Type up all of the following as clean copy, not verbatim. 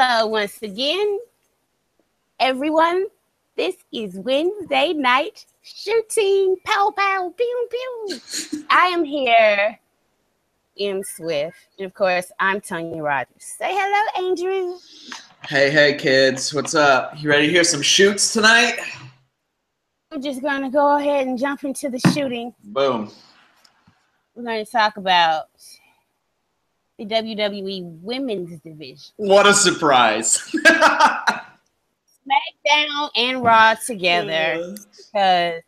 Hello once again, everyone. This is Wednesday night shooting. Pow, pow, pew, pew. I am here, Swift. And of course, I'm Tonya Rodgers. Say hello, Andrew. Hey, kids. What's up? You ready to hear some shoots tonight? We're just going to go ahead and jump into the shooting. Boom. We're going to talk about the WWE Women's Division. What a surprise. SmackDown and Raw together because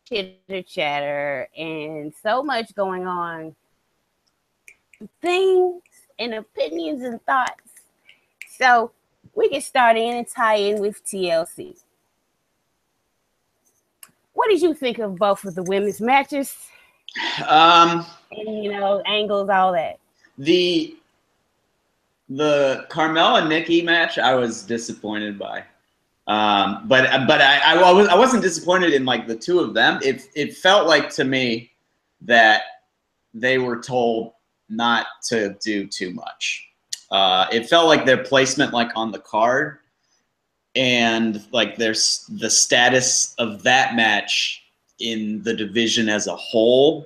chitter chatter and so much going on. Things and opinions and thoughts. So we can start in and tie in with TLC. What did you think of both of the women's matches? And angles, all that. The Carmella Nikki match, I was disappointed by. But I wasn't disappointed in like the two of them. It felt like to me that they were told not to do too much. It felt like their placement like on the card and like there's the status of that match in the division as a whole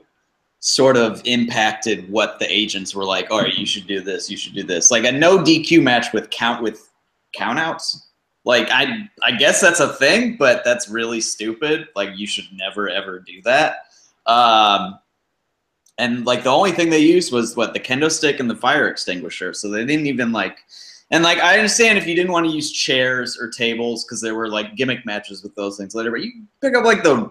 sort of impacted what the agents were like. All right, you should do this. You should do this. Like a no DQ match with countouts. Like I guess that's a thing, but that's really stupid. Like you should never ever do that. And like the only thing they used was the kendo stick and the fire extinguisher. So they didn't even like. And like I understand if you didn't want to use chairs or tables because there were like gimmick matches with those things later, but you pick up like the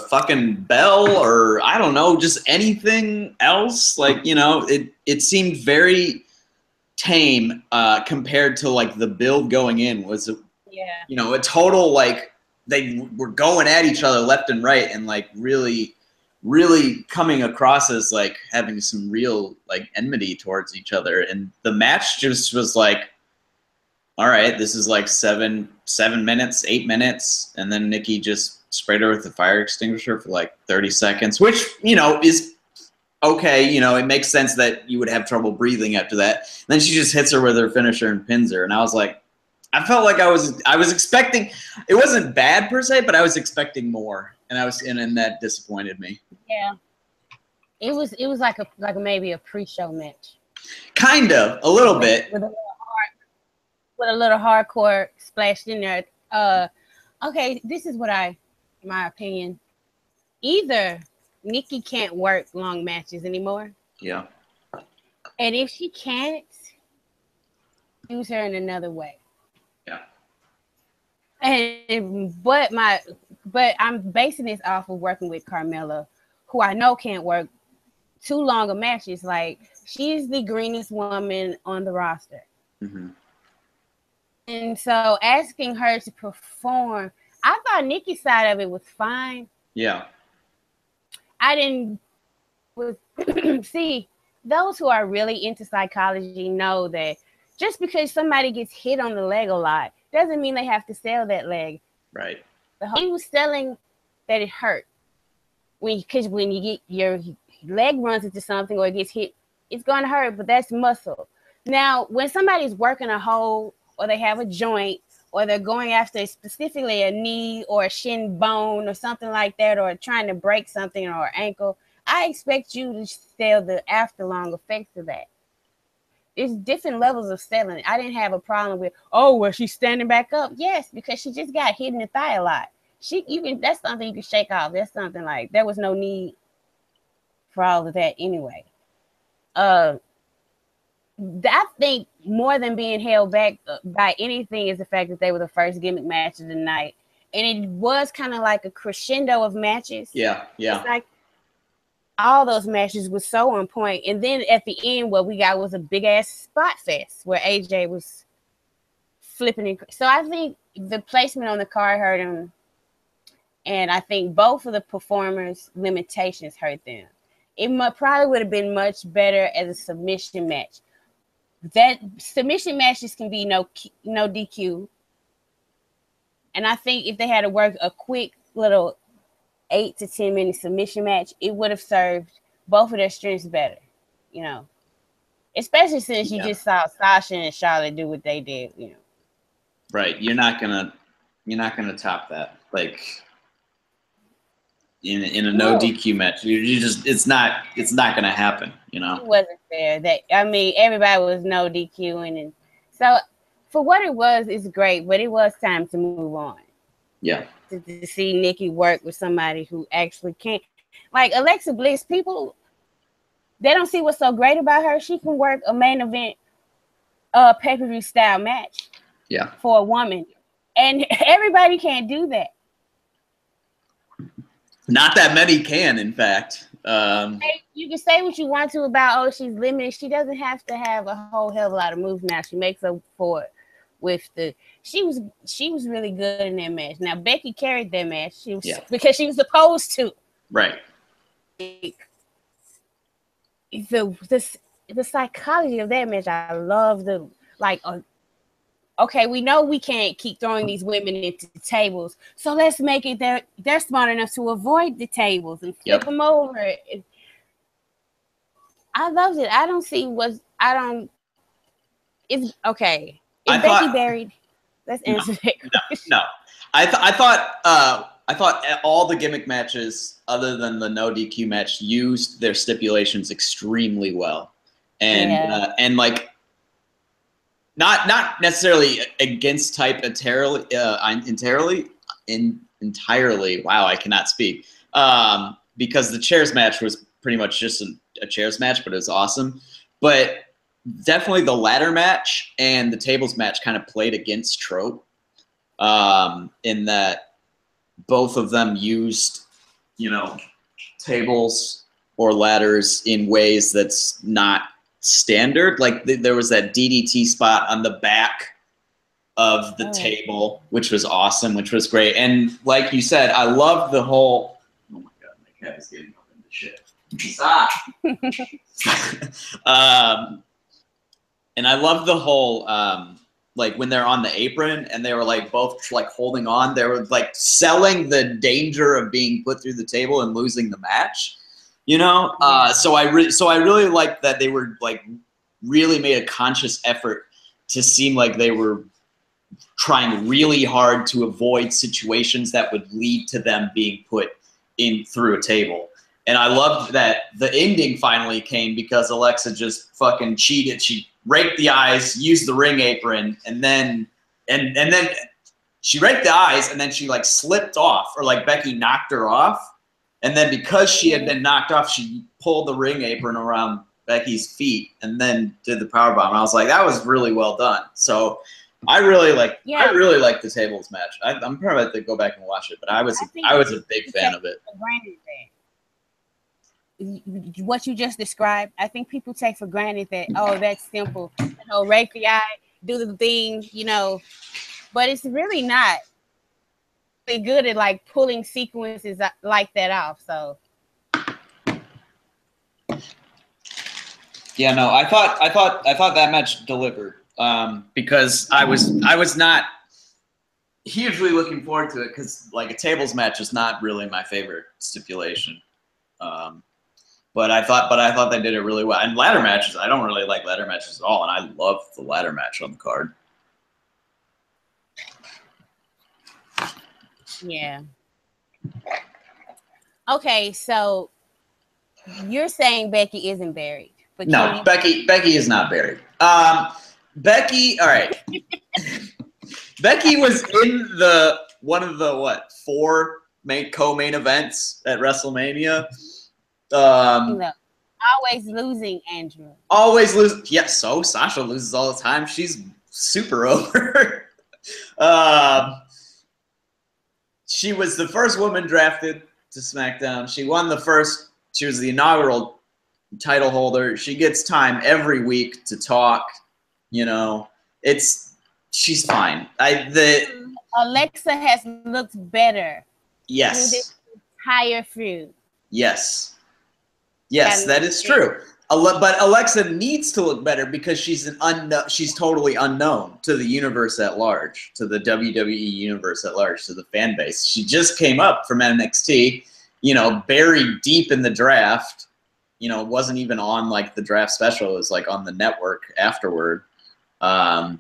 fucking bell or I don't know, just anything else. Like, it seemed very tame compared to like the build going in was, a total like they were going at each other left and right and like really, really coming across as like having some real like enmity towards each other. And the match just was like, all right, this is like 7 minutes, 8 minutes. And then Nikki just sprayed her with the fire extinguisher for like 30 seconds, which, is okay. It makes sense that you would have trouble breathing after that. And then she just hits her with her finisher and pins her. And I was like, I felt like I was expecting, it wasn't bad per se, but I was expecting more. And that disappointed me. Yeah. It was like maybe a pre-show match. Kind of, a little bit. With a little hardcore splashed in there. Okay, this is my opinion. Either Nikki can't work long matches anymore. Yeah. And if she can't, use her in another way. Yeah. But I'm basing this off of working with Carmella, who I know can't work too long of matches. Like she's the greenest woman on the roster. Mm-hmm. And so asking her to perform, I thought Nikki's side of it was fine. Yeah. See, those who are really into psychology know that just because somebody gets hit on the leg a lot doesn't mean they have to sell that leg. Right. He was selling that it hurt. Because when you get your leg runs into something or it gets hit, it's going to hurt, but that's muscle. Now, when somebody's working a hole or they have a joint or they're going after specifically a knee or a shin bone or something like that, or trying to break something or ankle, I expect you to sell the afterlong effects of that. There's different levels of selling. I didn't have a problem with, she's standing back up. Yes, because she just got hit in the thigh a lot. That's something you can shake off. That's something like there was no need for all of that anyway. I think more than being held back by anything is the fact that they were the first gimmick match of the night. And it was kind of like a crescendo of matches. Yeah. It's like all those matches were so on point. And then at the end, what we got was a big ass spot fest where AJ was flipping. So I think the placement on the card hurt him. And I think both of the performers' limitations hurt them. It probably would have been much better as a submission match. That submission matches can be no DQ. And I think if they had to work a quick little 8 to 10 minute submission match, it would have served both of their strengths better. especially since you just saw Sasha and Charlotte do what they did. You know. Right. You're not gonna top that. Like in a no DQ match, you just it's not gonna happen. You know. It wasn't fair. Everybody was no DQing, and so for what it was, it's great. But it was time to move on. Yeah. To see Nikki work with somebody who actually can't, like Alexa Bliss. People, they don't see what's so great about her. She can work a main event, pay-per-view style match. Yeah. For a woman, and everybody can't do that. Not that many can, in fact. You can say what you want to about, she's limited. She doesn't have to have a whole hell of a lot of moves now. She makes up for it with she was really good in that match. Now Becky carried that match. Because she was supposed to. Right. The psychology of that match, I love okay, we know we can't keep throwing these women into the tables, so let's make it they're smart enough to avoid the tables and flip them over. I loved it. I don't see it's okay. Is Becky buried? Let's answer that question. No. I thought all the gimmick matches, other than the no DQ match, used their stipulations extremely well, and like. Not necessarily against type entirely. Wow, I cannot speak. Because the chairs match was pretty much just a chairs match, but it was awesome. But definitely the ladder match and the tables match kind of played against trope, in that both of them used, tables or ladders in ways that's not standard. Like there was that DDT spot on the back of the table, which was awesome, which was great. And like you said, I love the whole. Oh my god, my cat is getting up into shit. Stop. And I love the whole like when they're on the apron and they were like both like holding on. They were like selling the danger of being put through the table and losing the match. So I really liked that they were like really made a conscious effort to seem like they were trying really hard to avoid situations that would lead to them being put in through a table. And I loved that the ending finally came because Alexa just fucking cheated. She raked the eyes, used the ring apron, and then she raked the eyes and then she like slipped off, or like Becky knocked her off. And then because she had been knocked off, she pulled the ring apron around Becky's feet and then did the powerbomb. I was like, that was really well done. So I really like the tables match. I'm probably going to go back and watch it, but I was a big fan of it. What you just described, I think people take for granted that, that's simple. Rake the eye, do the thing, but it's really not. Good at like pulling sequences like that off. So yeah, no, I thought that match delivered, because I was not hugely looking forward to it, because like a tables match is not really my favorite stipulation, but I thought they did it really well. And ladder matches, I don't really like ladder matches at all, and I love the ladder match on the card. Yeah. Okay, so you're saying Becky isn't buried. But no, Becky is not buried. Becky, all right. Becky was in one of the 4 co-main events at WrestleMania. Always losing, Andrew. Always losing. Yeah, so Sasha loses all the time. She's super over. She was the first woman drafted to SmackDown. She won she was the inaugural title holder. She gets time every week to talk. She's fine. Alexa has looked better. Yes. Through this entire feud. Yes. Yes, that is true. But Alexa needs to look better because she's she's totally unknown to the universe at large, to the WWE universe at large, to the fan base. She just came up from NXT, buried deep in the draft, you know, wasn't even on like the draft special. It was like on the network afterward. And,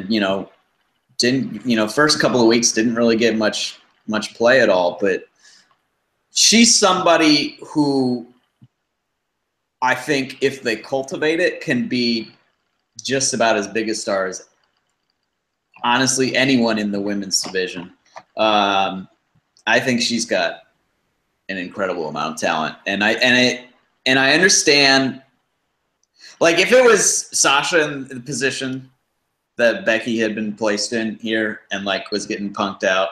you know, didn't, you know, first couple of weeks didn't really get much play at all, but she's somebody who I think if they cultivate it can be just about as big a star as honestly anyone in the women's division. I think she's got an incredible amount of talent, and I understand. Like if it was Sasha in the position that Becky had been placed in here, and like was getting punked out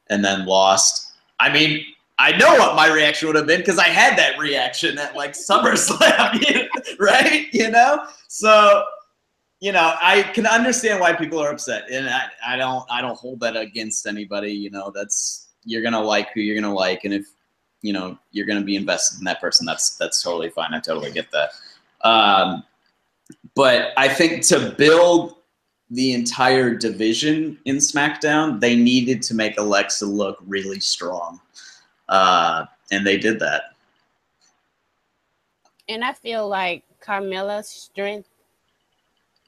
and then lost, I mean, I know what my reaction would have been because I had that reaction at like SummerSlam, right? You know, so. You know, I can understand why people are upset, and I don't hold that against anybody. You know, that's you're gonna like who you're gonna like, and if you know you're gonna be invested in that person, that's totally fine. I totally get that. But I think to build the entire division in SmackDown, they needed to make Alexa look really strong, and they did that. And I feel like Carmella's strength,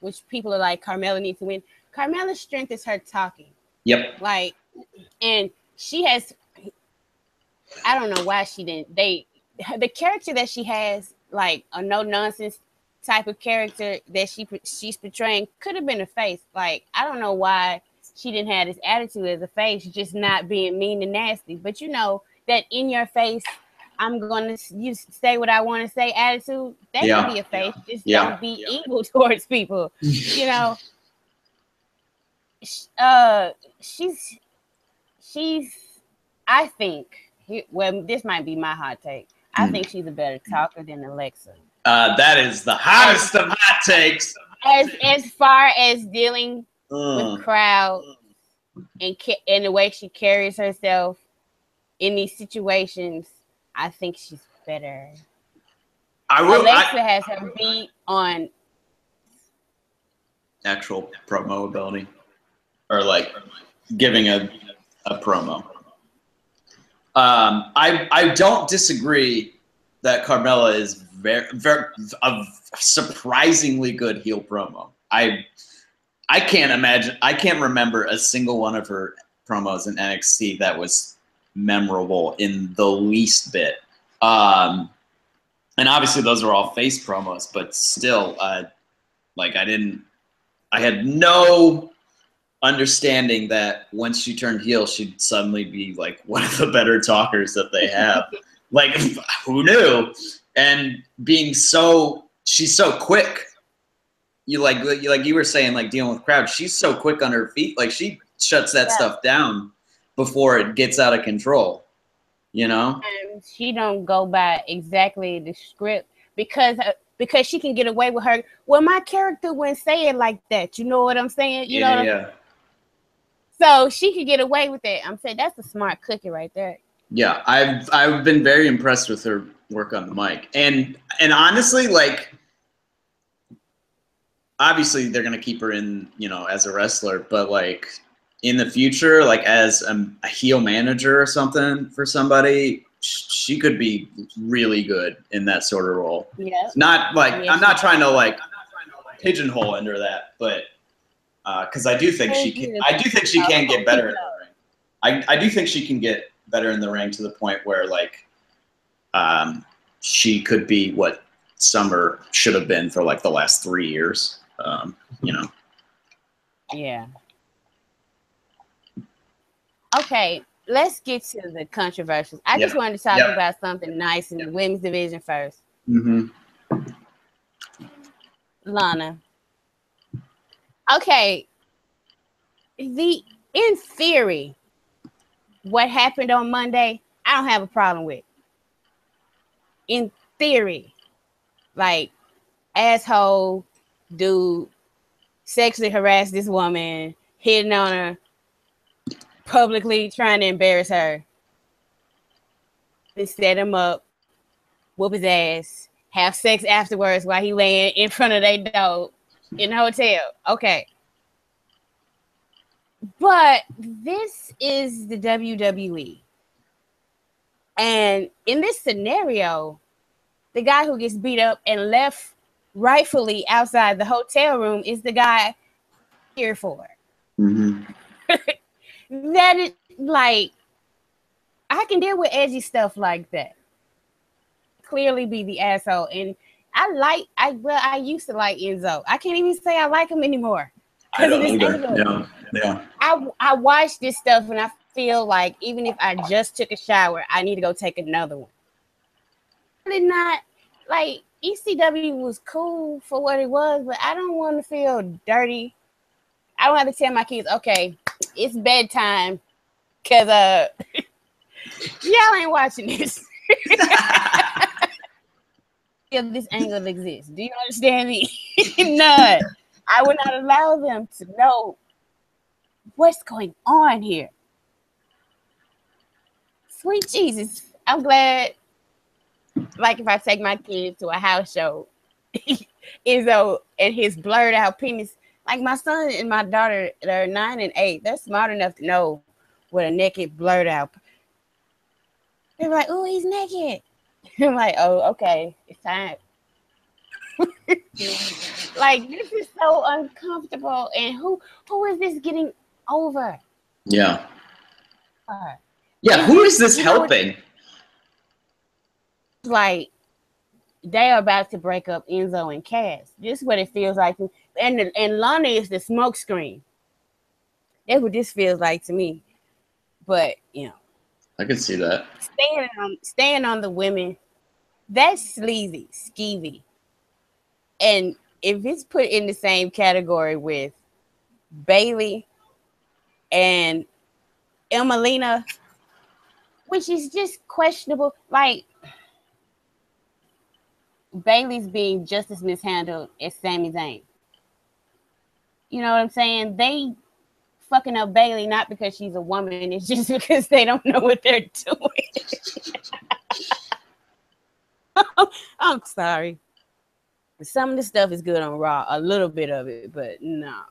which people are like, Carmella needs to win. Carmella's strength is her talking. Yep. Like, and she has, I don't know why she didn't, the character that she has, like a no-nonsense type of character that she's portraying could have been a face. Like, I don't know why she didn't have this attitude as a face, just not being mean and nasty. But you know, that in your face, I'm going to you say what I want to say attitude. That can be a face. Just don't be evil towards people. You know, she's, I think, well, this might be my hot take. I think she's a better talker than Alexa. That is the hottest of hot takes. As far as dealing with crowds and the way she carries herself in these situations, I think she's better. Alexa has her beat on actual promo ability, or like giving a promo. I don't disagree that Carmella is very a surprisingly good heel promo. I can't remember a single one of her promos in NXT that was memorable in the least bit. And obviously those are all face promos, but still, like I had no understanding that once she turned heel, she'd suddenly be like one of the better talkers that they have. Like, who knew? And she's so quick. You were saying, like dealing with crowds, she's so quick on her feet. Like she shuts that stuff down before it gets out of control, you know? And she don't go by exactly the script because she can get away with her. Well, my character wouldn't say it like that. You know what I'm saying? You know what I'm... So she could get away with it. I'm saying that's a smart cookie right there. Yeah, I've been very impressed with her work on the mic. And honestly, like, obviously they're gonna keep her in, you know, as a wrestler, but like in the future, like as a heel manager or something for somebody, she could be really good in that sort of role. Yeah. Not like I'm not trying to like pigeonhole under that, but because I do think she can. I do think she can get better in the ring. I do think she can get better in the ring to the point where like she could be what Summer should have been for like the last 3 years. You know. Yeah. Okay, let's get to the controversials. I just wanted to talk about something nice in the women's division first. Lana. Okay. In theory, what happened on Monday, I don't have a problem with. In theory, like, asshole dude sexually harassed this woman, hitting on her, publicly trying to embarrass her. They set him up, whoop his ass, have sex afterwards while he laying in front of their door in the hotel. Okay. But this is the WWE. And in this scenario, the guy who gets beat up and left rightfully outside the hotel room is the guy here for. Mm-hmm. That is like, I can deal with edgy stuff like that. Clearly be the asshole. And I used to like Enzo. I can't even say I like him anymore. I don't either. Yeah. I watch this stuff and I feel like even if I just took a shower, I need to go take another one. Really not like ECW was cool for what it was, but I don't want to feel dirty. I don't have to tell my kids, okay, it's bedtime, because y'all ain't watching this. If this angle exists, do you understand me? None. I would not allow them to know what's going on here. Sweet Jesus, I'm glad. Like if I take my kids to a house show, Izzo and his blurred out penis. Like my son and my daughter, they're 9 and 8. They're smart enough to know what a naked blurred out. They're like, "Oh, he's naked." I'm like, "Oh, okay, it's time." Like this is so uncomfortable, and who is this getting over? Yeah. Yeah, who is this helping? Like they are about to break up Enzo and Cass. This is what it feels like. And Lana is the smokescreen. That's what this feels like to me. But you know, I can see that. Staying on the women, that's sleazy, skeevy. And if it's put in the same category with Bailey and Emelina, which is just questionable, like Bailey's being just as mishandled as Sami Zayn. You know what I'm saying? They fucking up Bailey not because she's a woman, it's just because they don't know what they're doing. I'm sorry. Some of the stuff is good on Raw, a little bit of it, but no.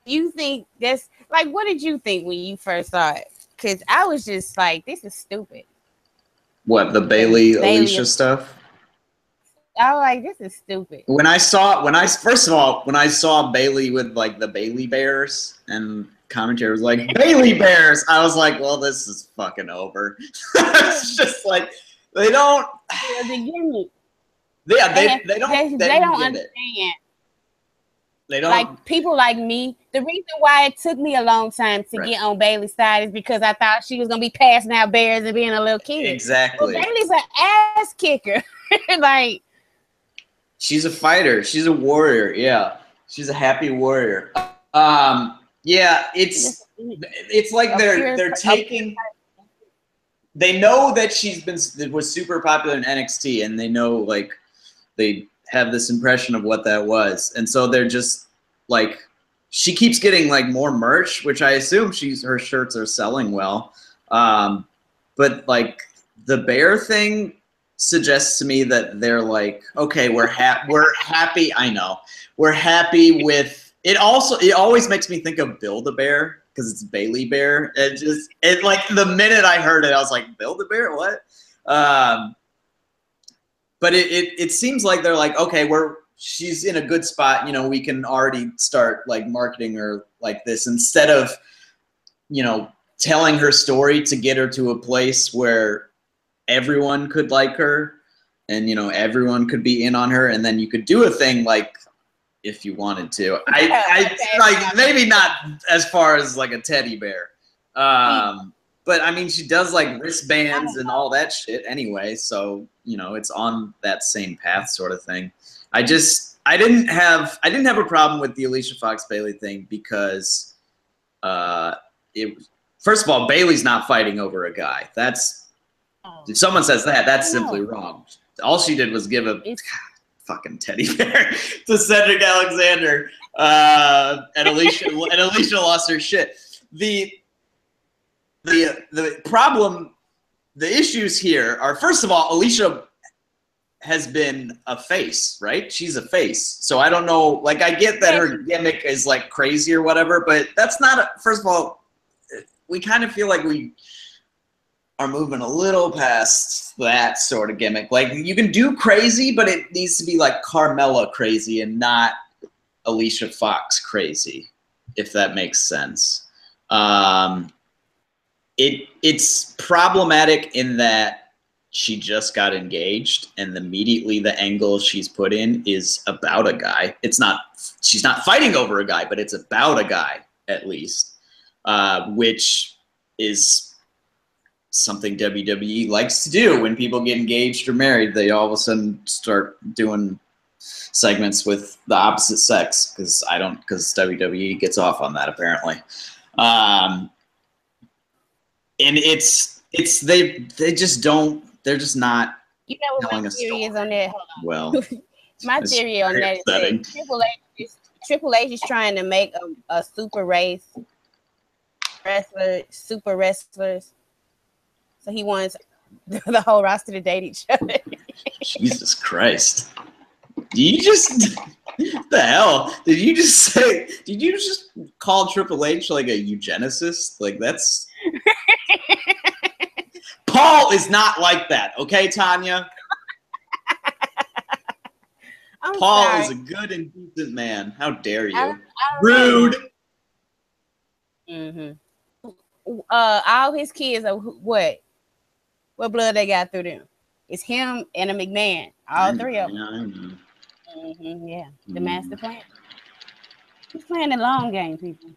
You think that's like, what did you think when you first saw it? Because I was just like, this is stupid. What, the Bailey Alicia stuff? I was like, this is stupid. When I saw Bailey with like the Bailey Bears and commentary was like, Bailey Bears, I was like, well, this is fucking over. It's just like they don't. Yeah, they give me. Yeah, they don't understand. They don't like people like me. The reason why it took me a long time to get on Bailey's side is because I thought she was gonna be passing out bears and being a little kid. Exactly. But Bailey's an ass kicker. Like she's a fighter. She's a warrior. Yeah, she's a happy warrior. Yeah, it's like they're taking. They know that was super popular in NXT, and they know like they have this impression of what that was, and so they're just like, she keeps getting like more merch, which I assume her shirts are selling well, but like the bear thing suggests to me that they're like, okay, we're happy. I know we're happy with it. Also, it always makes me think of Build-A-Bear because it's Bailey Bear. It like the minute I heard it, I was like, Build-A-Bear, what? But it seems like they're like, okay, she's in a good spot. You know, we can already start like marketing her like this instead of, you know, telling her story to get her to a place where everyone could like her and, you know, everyone could be in on her. And then you could do a thing like, if you wanted to, I like maybe not as far as like a teddy bear. But I mean, she does like wristbands and all that shit anyway. So, you know, it's on that same path sort of thing. I didn't have a problem with the Alicia Fox Bailey thing because first of all, Bailey's not fighting over a guy. If someone says that, that's simply wrong. All she did was give a fucking teddy bear to Cedric Alexander, and Alicia lost her shit. The problem, the issues here are, first of all, Alicia has been a face, right? She's a face. So I don't know, like I get that her gimmick is like crazy or whatever, but that's not, first of all, we kind of feel like we are moving a little past that sort of gimmick. Like, you can do crazy, but it needs to be like Carmella crazy and not Alicia Fox crazy, if that makes sense. It's problematic in that she just got engaged, and immediately the angle she's put in is about a guy. She's not fighting over a guy, but it's about a guy, at least, which is something WWE likes to do. When people get engaged or married, they all of a sudden start doing segments with the opposite sex, because WWE gets off on that, apparently. And they just don't. They're just not. You know what my theory is on that? Hold on. Well, my theory on that is that Triple H is trying to make a super race super wrestlers. So he wants the whole roster to date each other. Jesus Christ! The hell did you just say? Did you just call Triple H like a eugenicist? Like, that's. Paul is not like that, okay, Tonya? Paul sorry. is a good and decent man. How dare you? I Rude. All his kids are what? What blood they got through them? It's him and a McMahon. All three of them. Yeah, the master plan. He's playing the long game, people.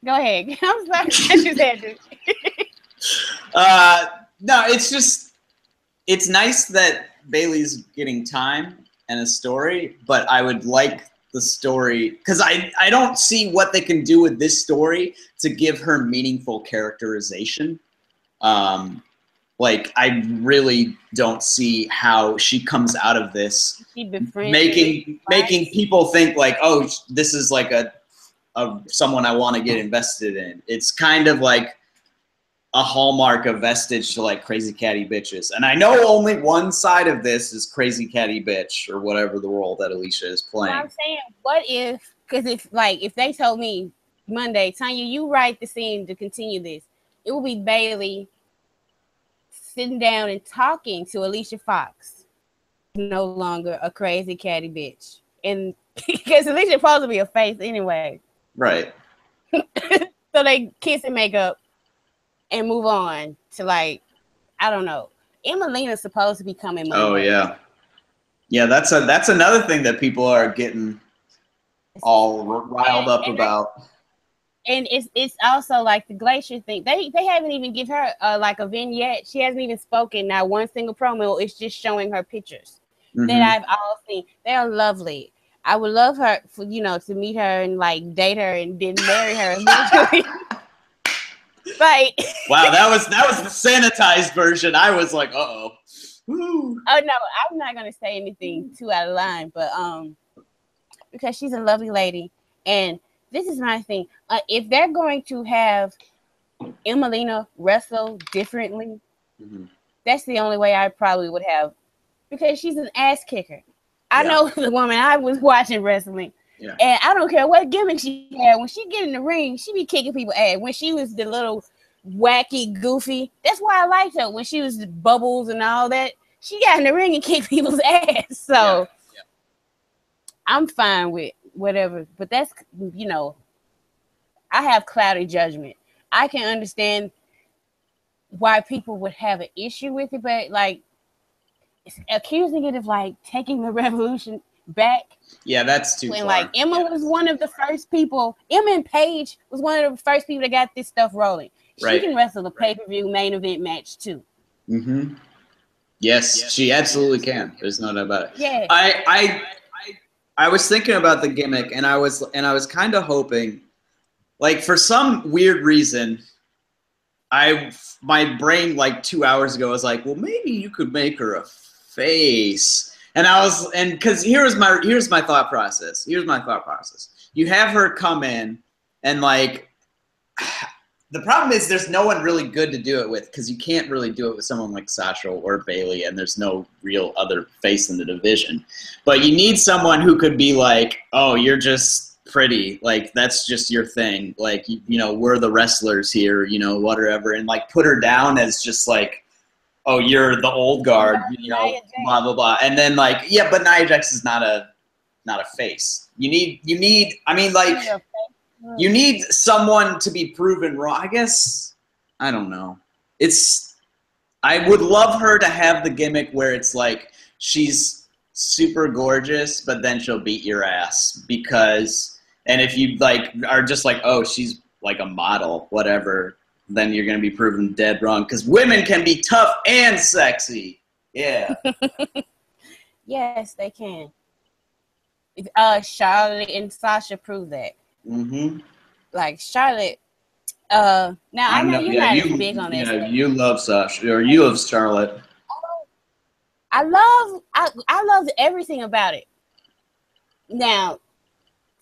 Go ahead. I'm sorry. I just had to. No, it's nice that Bayley's getting time and a story, but I would like the story, because I don't see what they can do with this story to give her meaningful characterization. Like, I really don't see how she comes out of this making people think like, oh, this is like a someone I want to get invested in. It's kind of like a hallmark, a vestige to like Crazy Catty Bitches. And I know only one side of this is Crazy Catty Bitch, or whatever the role that Alicia is playing. Well, I'm saying, what if, because if they told me Monday, Tonya, you write the scene to continue this, it will be Bayley sitting down and talking to Alicia Fox, no longer a crazy catty bitch. And because Alicia's supposed to be a face anyway. Right. So they kiss and make up and move on to, like, I don't know. Emelina's supposed to be coming Monday. Oh, yeah. Yeah, that's another thing that people are getting all riled up about. And it's also like the Glacier thing. They haven't even give her like a vignette. She hasn't even spoken, not one single promo. It's just showing her pictures that I've all seen. They are lovely. I would love her for, to meet her and like date her and then marry her eventually. Like, wow, that was the sanitized version. I was like, uh-oh. Woo. Oh no, I'm not gonna say anything too out of line, but because she's a lovely lady, and this is my thing. If they're going to have Emelina wrestle differently, that's the only way I probably would have, because she's an ass kicker. I know the woman I was watching wrestling. Yeah. And I don't care what gimmick she had. When she get in the ring, she be kicking people's ass. When she was the little wacky, goofy, that's why I liked her. When she was the Bubbles and all that, she got in the ring and kicked people's ass. So I'm fine with whatever. But that's, I have cloudy judgment. I can understand why people would have an issue with it, but like accusing it of like taking the revolution back. Yeah, that's too when far. Like Emma was one of the first people. Emma and Paige was one of the first people that got this stuff rolling. She can wrestle a pay-per-view main event match too. Yes, she absolutely can. There's no doubt about it. Yeah. I was thinking about the gimmick, and I was kind of hoping, like, for some weird reason, my brain like 2 hours ago was like, well, maybe you could make her a face. And because here's my thought process. You have her come in, and like, the problem is there's no one really good to do it with, because you can't really do it with someone like Sasha or Bayley, and there's no real other face in the division. But you need someone who could be like, oh, you're just pretty, like that's just your thing, like we're the wrestlers here, whatever, and like put her down as just like oh, you're the old guard, blah blah blah, and then like, yeah, but Nia Jax is not a face. You need. I mean, like, you need someone to be proven wrong. I guess I don't know. I would love her to have the gimmick where it's like she's super gorgeous, but then she'll beat your ass and if you like are just like, oh, she's like a model, whatever, then you're gonna be proven dead wrong because women can be tough and sexy. Yeah. Yes, they can. Charlotte and Sasha prove that. Mm-hmm. Like Charlotte. Now I know you're not as big on this. Yeah, you love Sasha, or you love Charlotte. I love everything about it. Now,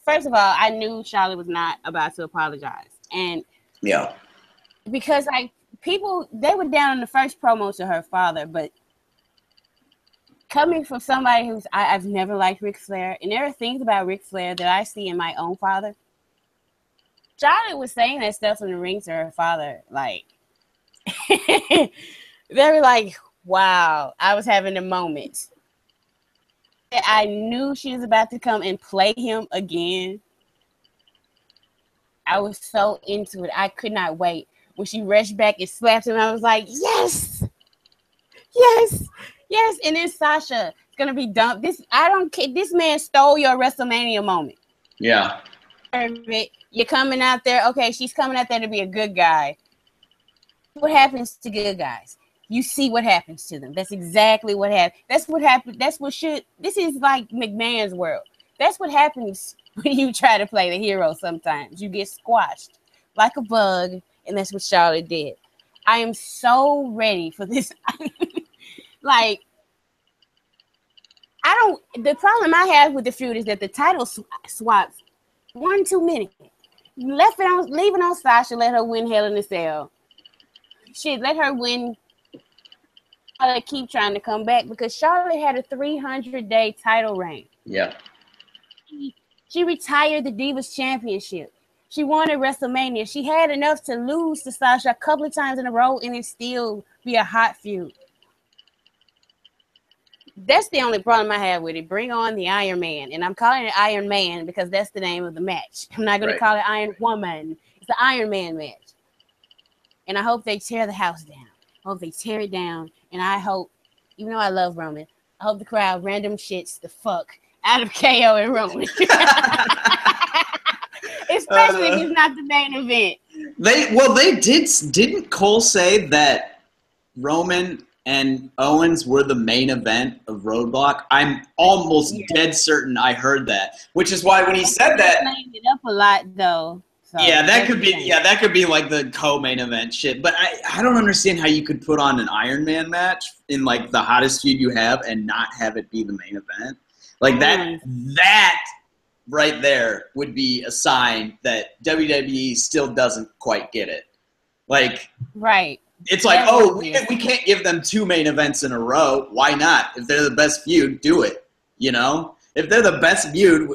first of all, I knew Charlotte was not about to apologize, and because like people, they were down in the first promo to her father, but coming from somebody who's I've never liked Ric Flair, and there are things about Ric Flair that I see in my own father. Charlotte was saying that stuff in the ring to her father, like they were like, wow, I was having a moment. I knew she was about to come and play him again. I was so into it. I could not wait. When she rushed back and slapped him, I was like, yes, yes, yes. And then Sasha is gonna be dumped. I don't care. This man stole your WrestleMania moment. Yeah. You're coming out there. Okay, she's coming out there to be a good guy. What happens to good guys? You see what happens to them. That's exactly what happened. That's what happened. This is like McMahon's world. That's what happens when you try to play the hero sometimes. You get squashed like a bug, and that's what Charlotte did. I am so ready for this. Like, the problem I have with the feud is that the title swaps one too many. Leaving on Sasha, let her win Hell in a Cell. Shit, let her win. I keep trying to come back because Charlotte had a 300-day title reign. Yeah. She retired the Divas Championship. She won at WrestleMania. She had enough to lose to Sasha a couple of times in a row and it still be a hot feud. That's the only problem I have with it. Bring on the Iron Man. And I'm calling it Iron Man because that's the name of the match. I'm not going to call it Iron Woman. It's the Iron Man match. And I hope they tear the house down. I hope they tear it down. And I hope, even though I love Roman, I hope the crowd random shits the fuck out of KO and Roman. Especially if it's not the main event. Didn't Cole say that Roman and Owens were the main event of Roadblock? I'm almost dead certain I heard that, which is why when he said that, played it up a lot though. So that could be like the co-main event shit. But I don't understand how you could put on an Iron Man match in like the hottest feud you have and not have it be the main event. Like that right there would be a sign that WWE still doesn't quite get it. Like, right. It's like, we can't give them two main events in a row. Why not? If they're the best feud, do it. You know? If they're the best feud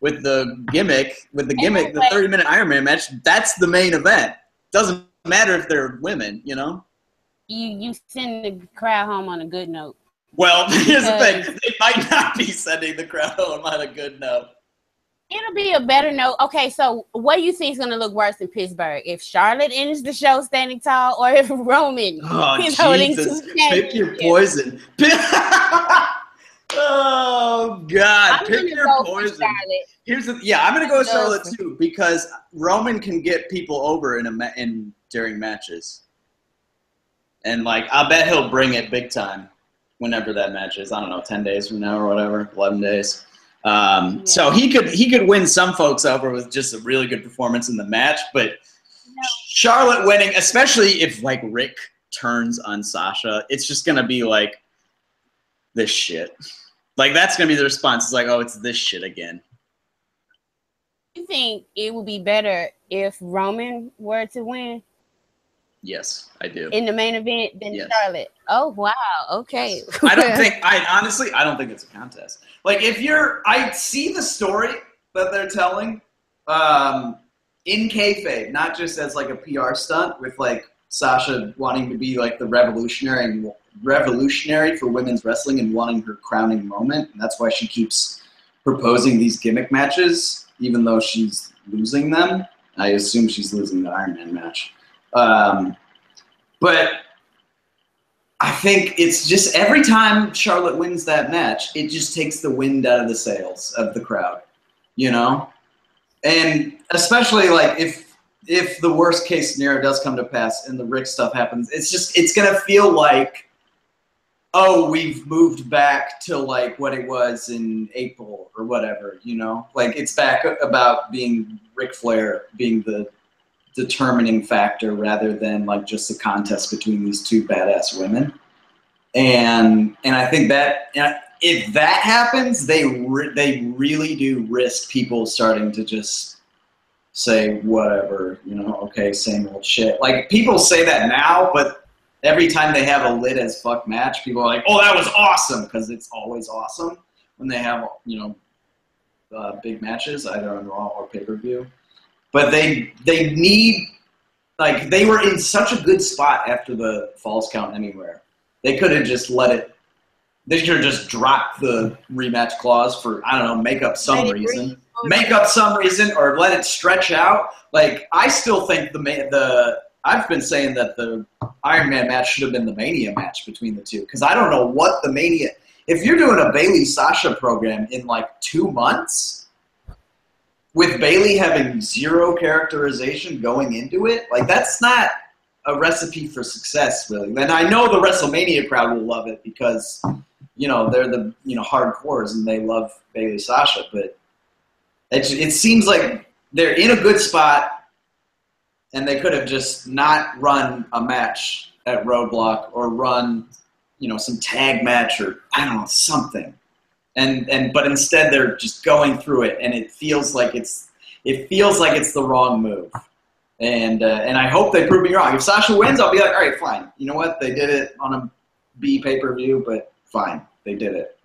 with the gimmick, the 30-minute Iron Man match, that's the main event. Doesn't matter if they're women, you know? You send the crowd home on a good note. Well, here's the thing. They might not be sending the crowd home on a good note. It'll be a better note. Okay, so what do you think is going to look worse in Pittsburgh? If Charlotte ends the show standing tall or if Roman is holding two pick your poison. Oh, God. Pick your poison. I'm going to go with Charlotte, too, because Roman can get people over during matches. And, like, I bet he'll bring it big time whenever that match is. I don't know, 10 days from now or whatever, 11 days. So he could win some folks over with just a really good performance in the match, but Charlotte winning, especially if like Rick turns on Sasha, it's just gonna be like this shit. Like that's gonna be the response. It's like, oh, it's this shit again. You think it would be better if Roman were to win? Yes, I do. In the main event than Charlotte. Oh wow, okay. I don't think it's a contest. Like I see the story that they're telling in kayfabe, not just as like a PR stunt with like Sasha wanting to be like the revolutionary for women's wrestling and wanting her crowning moment, and that's why she keeps proposing these gimmick matches, even though she's losing them. I assume she's losing the Iron Man match. But I think it's just every time Charlotte wins that match, it just takes the wind out of the sails of the crowd, you know? And especially like if the worst case scenario does come to pass and the Rick stuff happens, it's going to feel like, oh, we've moved back to like what it was in April or whatever, you know? Like it's back about being Ric Flair being the determining factor rather than like just a contest between these two badass women. And I think that if that happens, they really do risk people starting to just say whatever, you know, okay, same old shit. Like people say that now, but every time they have a lit as fuck match, people are like, oh, that was awesome, because it's always awesome when they have, you know, big matches either on Raw or pay-per-view. But they need, like, they were in such a good spot after the Falls Count Anywhere. They could have just they should have just dropped the rematch clause for, I don't know, make up some reason, or let it stretch out. Like, I still think I've been saying that the Iron Man match should have been the Mania match between the two, because I don't know what the Mania, if you're doing a Bayley-Sasha program in, like, 2 months, with Bayley having zero characterization going into it, like that's not a recipe for success, really. And I know the WrestleMania crowd will love it because, you know, they're the, you know, hardcores and they love Bayley Sasha, but it seems like they're in a good spot and they could have just not run a match at Roadblock or run, you know, some tag match or I don't know, something. But instead they're just going through it, and it feels like it's the wrong move. And I hope they prove me wrong. If Sasha wins, I'll be like, all right, fine. You know what? They did it on a B pay-per-view, but fine, they did it.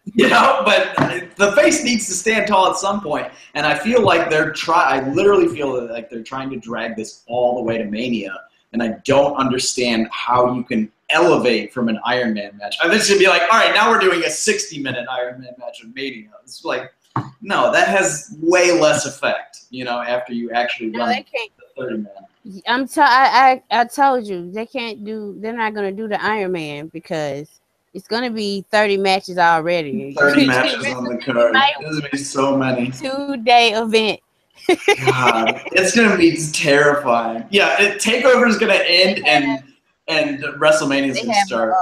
You know, but the face needs to stand tall at some point, and I feel like I literally feel like they're trying to drag this all the way to Mania, and I don't understand how you can elevate from an Iron Man match. I think it should be like, all right, now we're doing a 60-minute Iron Man match of Mania. It's like, no, that has way less effect, you know, after you actually run the 30-man. I told you, they're not going to do the Iron Man because it's going to be 30 matches already. 30 matches on the card. There's going to be so many. 2-day event. God, it's going to be terrifying. Yeah, TakeOver is going to end and WrestleMania is going to start.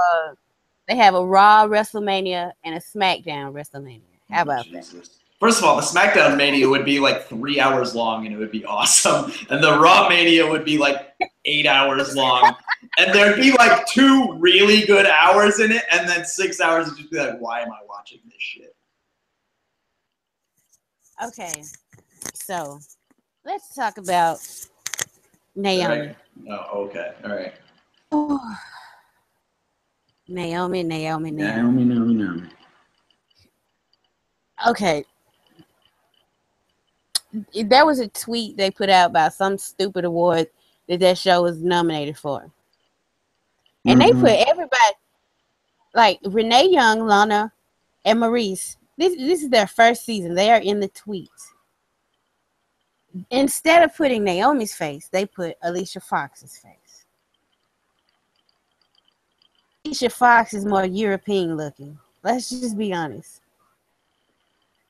They have a Raw WrestleMania and a SmackDown WrestleMania. How about that? First of all, the SmackDown Mania would be like 3 hours long and it would be awesome. And the Raw Mania would be like 8 hours long. And there'd be like 2 really good hours in it. And then 6 hours would just be like, why am I watching this shit? Okay. So let's talk about Naomi. Right. Oh, okay. All right. Oh. Naomi. Okay. There was a tweet they put out about some stupid award that show was nominated for. And they put everybody, like Renee Young, Lana, and Maurice. This is their first season. They are in the tweets. Instead of putting Naomi's face, they put Alicia Fox's face. Alicia Fox is more European looking. Let's just be honest.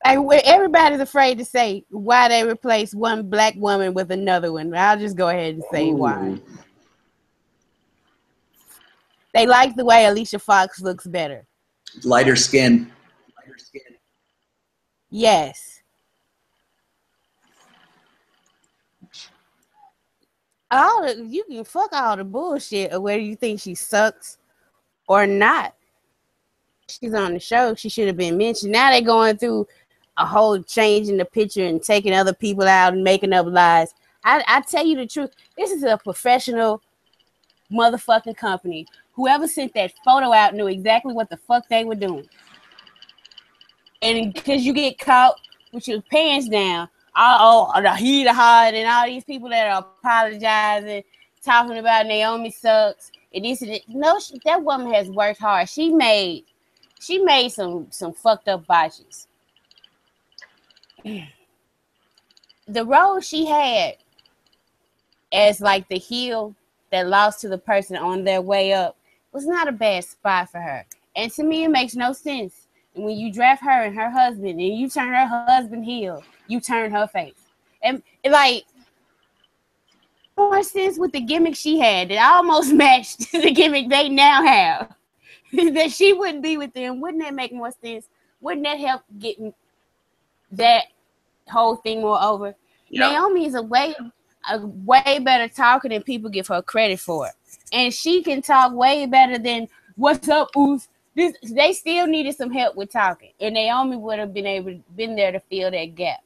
Like, everybody's afraid to say why they replaced one black woman with another one. I'll just go ahead and say why. They like the way Alicia Fox looks better. Lighter skin. Yes. You can fuck all the bullshit of whether you think she sucks or not. She's on the show. She should have been mentioned. Now they're going through a whole change in the picture and taking other people out and making up lies. I tell you the truth. This is a professional motherfucking company. Whoever sent that photo out knew exactly what the fuck they were doing. And because you get caught with your pants down, the he, the hard, and all these people that are apologizing, talking about Naomi sucks. And this and it. No, that woman has worked hard. She made some fucked up botches. The role she had as like the heel that lost to the person on their way up was not a bad spot for her. And to me, it makes no sense. And when you draft her and her husband, and you turn her husband heel, you turn her face. And like, more sense with the gimmick she had that almost matched the gimmick they now have. That she wouldn't be with them. Wouldn't that make more sense? Wouldn't that help getting that whole thing more over? Yeah. Naomi is a way better talker than people give her credit for. And she can talk way better than what's up, Oos. They still needed some help with talking. And Naomi would have been there to fill that gap.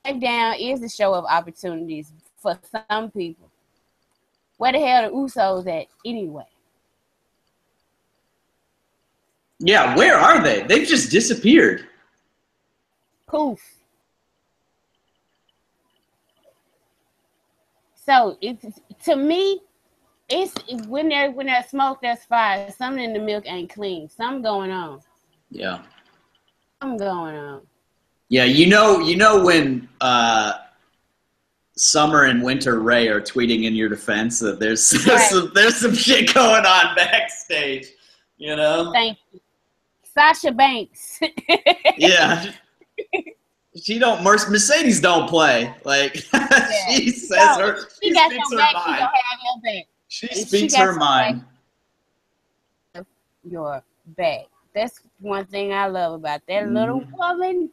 SmackDown is the show of opportunities for some people. Where the hell are the Usos at anyway? Yeah, where are they? They've just disappeared. Poof. So to me, it's when there's smoke, there's fire. Something in the milk ain't clean. Something going on. Yeah. Something going on. Yeah, you know when Summer and Winter Ray are tweeting in your defense that there's some shit going on backstage. You know. Thank you, Sasha Banks. Yeah. Mercedes don't play. Like, yeah. She says she speaks her mind. She speaks her mind. Your back. That's one thing I love about that little woman.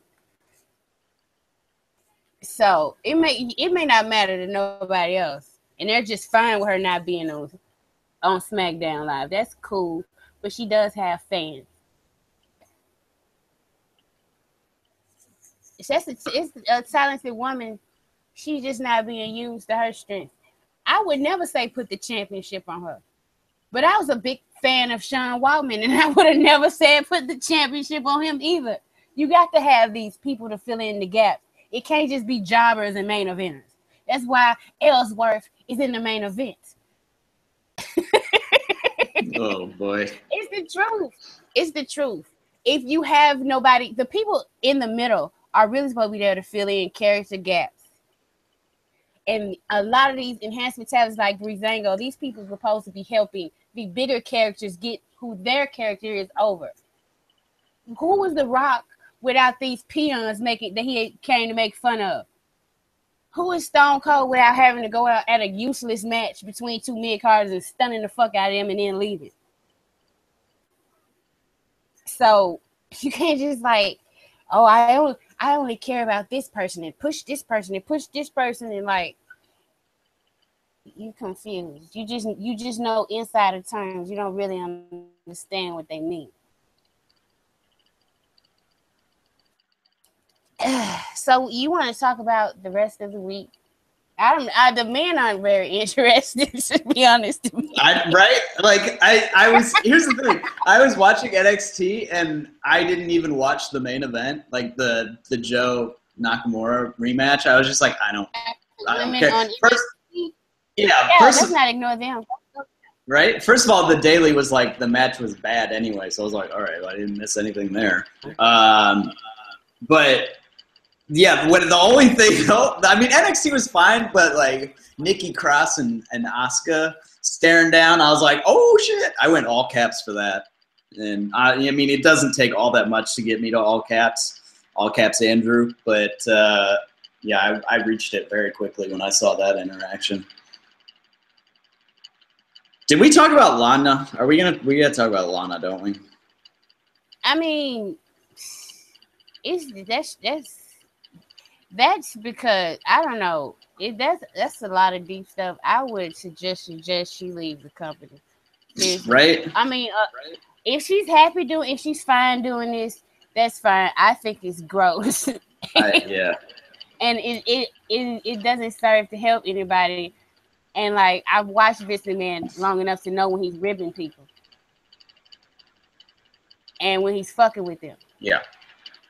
So it may not matter to nobody else. And they're just fine with her not being on SmackDown Live. That's cool. But she does have fans. It's a talented woman. She's just not being used to her strength. I would never say put the championship on her. But I was a big fan of Sean Waltman, and I would have never said put the championship on him either. You got to have these people to fill in the gaps. It can't just be jobbers and main eventers. That's why Ellsworth is in the main event. Oh, boy. It's the truth. It's the truth. If you have nobody, the people in the middle are really supposed to be there to fill in character gaps. And a lot of these enhancement talents like Breezango, these people are supposed to be helping the bigger characters get who their character is over. Who was The Rock without these peons that he came to make fun of? Who is Stone Cold without having to go out at a useless match between two mid-carders and stunning the fuck out of them and then leaving? So you can't just like, oh, I only care about this person and push this person and push this person and like, you confused. You just know insider terms. You don't really understand what they mean. So you want to talk about the rest of the week? The men aren't very interested, to be honest. Right? Like I was. Here's the thing. I was watching NXT and I didn't even watch the main event, like the Joe Nakamura rematch. I was just like, I don't care. Let's not ignore them. Right? First of all, the Daily was like the match was bad anyway, so I was like, all right, well, I didn't miss anything there. But yeah, the only thing, I mean, NXT was fine, but like Nikki Cross and Asuka staring down, I was like, oh shit! I went all caps for that, and I mean, it doesn't take all that much to get me to all caps Andrew, but yeah, I reached it very quickly when I saw that interaction. Did we talk about Lana? We gotta talk about Lana, don't we? I mean, that's because I don't know. That's a lot of deep stuff. I would suggest she leave the company. Right. I mean, if she's if she's fine doing this, that's fine. I think it's gross. Yeah. And it doesn't serve to help anybody. And like I've watched Vince McMahon long enough to know when he's ribbing people, and when he's fucking with them. Yeah.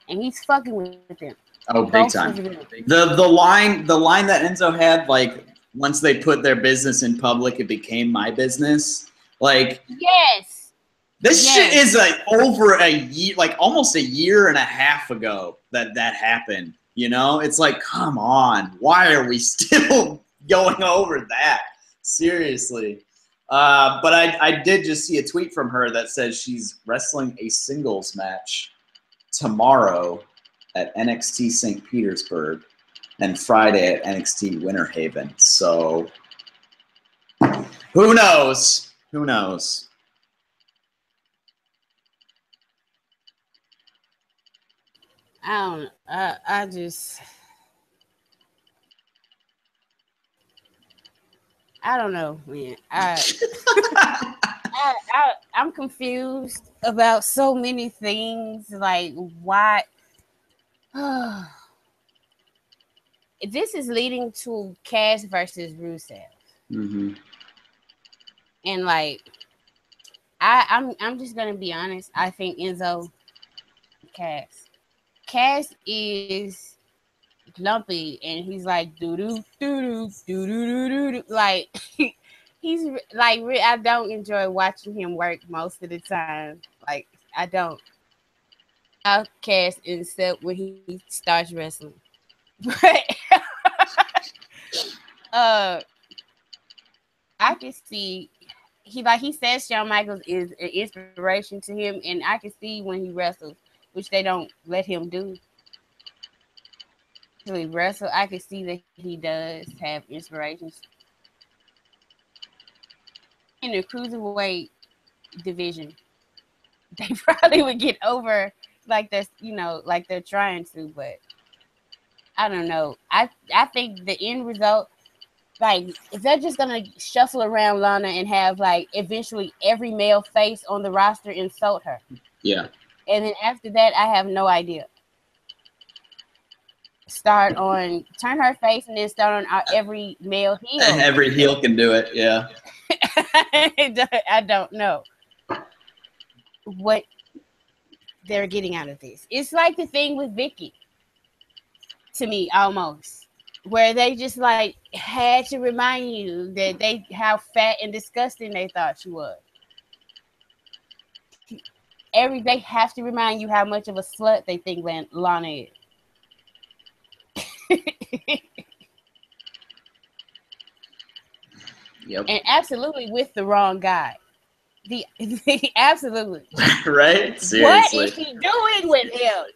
And he's fucking with them. Oh, big Both time. was real. The line that Enzo had, like, once they put their business in public, it became my business. Like, Yes. this shit is like over a year, like almost a year and a half ago that happened. You know, it's like, come on, why are we still going over that? Seriously. But I did just see a tweet from her that says she's wrestling a singles match tomorrow at NXT St. Petersburg and Friday at NXT Winter Haven. So who knows? Who knows? I don't know, man. I'm confused about so many things. Like, why? This is leading to Cass versus Rusev, and like, I'm just gonna be honest. I think Enzo, Cass is lumpy, and he's like doo doo doo doo doo doo doo doo. Like, he's like, I don't enjoy watching him work most of the time. Like, I don't. Cass except when he starts wrestling. But I can see he says Shawn Michaels is an inspiration to him, and I can see when he wrestles, which they don't let him do. When he wrestles, I can see that he does have inspirations. In the cruiserweight division, they probably would get over like this, like they're trying to, but I don't know. I think the end result, like, if they're just gonna shuffle around Lana and have like eventually every male face on the roster insult her. Yeah. And then after that, I have no idea. Turn her face and then start on every male heel. And every heel can do it, yeah. I don't know what they're getting out of this. It's like the thing with Vicky, to me, almost, where they just like had to remind you that how fat and disgusting they thought she was. They have to remind you how much of a slut they think Lana is. Yep. And absolutely with the wrong guy. Absolutely. Right? Seriously. What is she doing with him?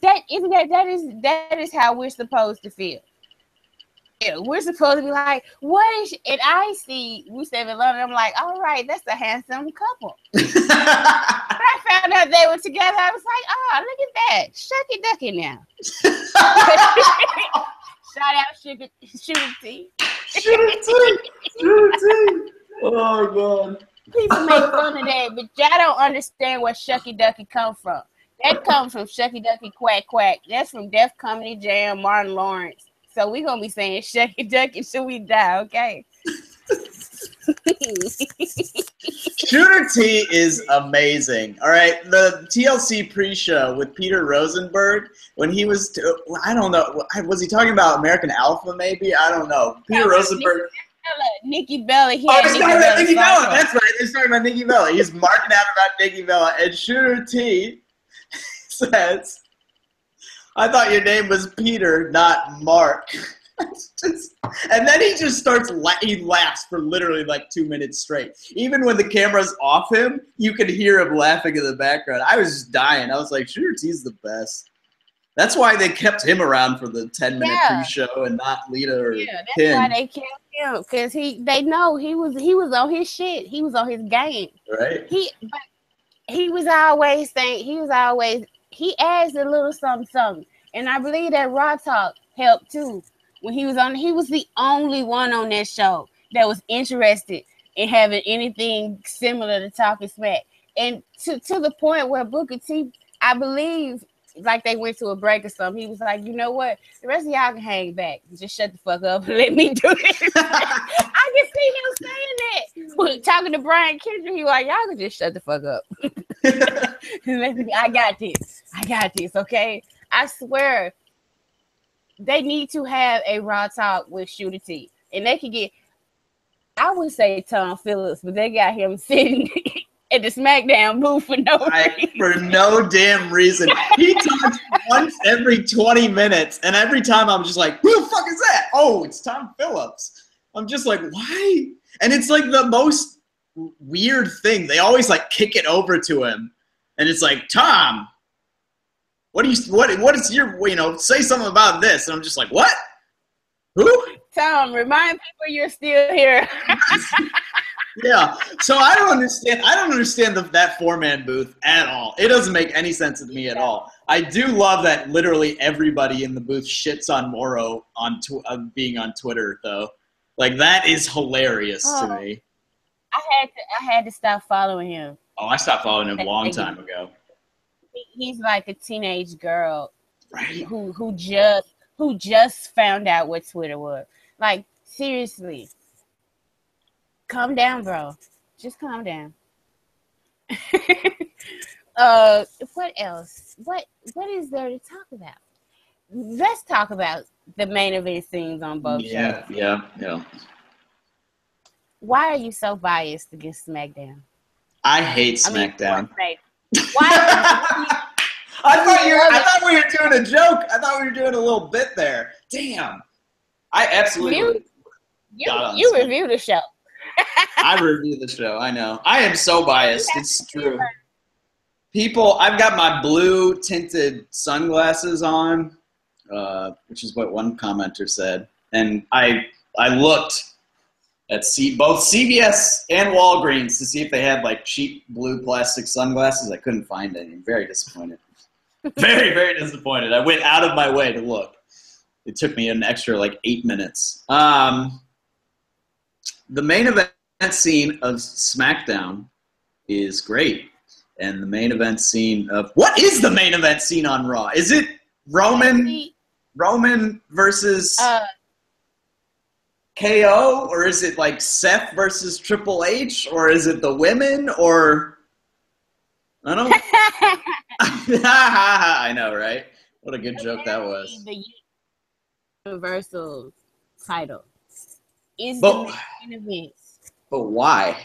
That is how we're supposed to feel. Yeah, we're supposed to be like, what is she? And I see Rusev and Lana, I'm like, all right, that's a handsome couple. When I found out they were together, I was like, oh, look at that. Shucky ducky now. Shout out Shootin' T. Oh, God. People make fun of that, but y'all don't understand where Shucky Ducky come from. That comes from Shucky Ducky Quack Quack. That's from Def Comedy Jam, Martin Lawrence. So we're going to be saying Shucky Ducky till we die, okay? Shooter T is amazing. All right, the TLC pre-show with Peter Rosenberg, when he was, I don't know, was he talking about American Alpha maybe? I don't know. Peter Rosenberg. Nikki Bella. He's talking about Nikki Bella. That's right. He's talking about Nikki Bella. He's marking out about Nikki Bella. And Shooter T says, I thought your name was Peter, not Mark. And then he just starts, he laughs for literally like 2 minutes straight. Even when the camera's off him, you can hear him laughing in the background. I was just dying. I was like, Shooter T's the best. That's why they kept him around for the 10-minute pre-show and not Lita or Kim. That's why they kept him, because they know he was on his shit. He was on his game. Right. He was always saying, he adds a little something. And I believe that Raw Talk helped too. When he was the only one on that show that was interested in having anything similar to Talking Smack. And to the point where Booker T, I believe, like they went to a break or something, he was like, you know what? The rest of y'all can hang back. Just shut the fuck up and let me do this. I can see him saying that. Talking to Brian Kendrick, he was like, y'all can just shut the fuck up. I got this, okay? I swear, they need to have a Raw talk with Shootin, and they could get. I would say Tom Phillips, but they got him sitting at the SmackDown booth for no reason. For no damn reason. He talks once every 20 minutes, and every time I'm just like, who the fuck is that? Oh, it's Tom Phillips. I'm just like, why? And it's like the most weird thing. They always like kick it over to him, and it's like, Tom, what is your, say something about this. And I'm just like, what? Who? Tom, remind people you're still here. Yeah. So I don't understand that 4-man booth at all. It doesn't make any sense to me at all. I do love that literally everybody in the booth shits on Morrow on being on Twitter though. Like that is hilarious to me. I had to stop following him. Oh, I stopped following him a long time ago. He's like a teenage girl, right? Who just found out what Twitter was. Like, seriously. Calm down, bro. Just calm down. What else? What is there to talk about? Let's talk about the main event scenes on both shows. Yeah. Why are you so biased against SmackDown? I hate SmackDown. Why? I thought we were doing a joke. I thought we were doing a little bit there. Damn. I absolutely. You review the show. I review the show. I know. I am so biased. It's true. I've got my blue tinted sunglasses on, which is what one commenter said, and I looked at both CVS and Walgreens to see if they had like cheap blue plastic sunglasses. I couldn't find any. I'm very disappointed. Very, very disappointed. I went out of my way to look. It took me an extra like 8 minutes. The main event scene of SmackDown is great. And the main event scene of... What is the main event scene on Raw? Is it Roman versus KO? Or is it like Seth versus Triple H? Or is it the women? Or... I don't... I know, right? What a good joke that was. The Universal title is the main event. But why?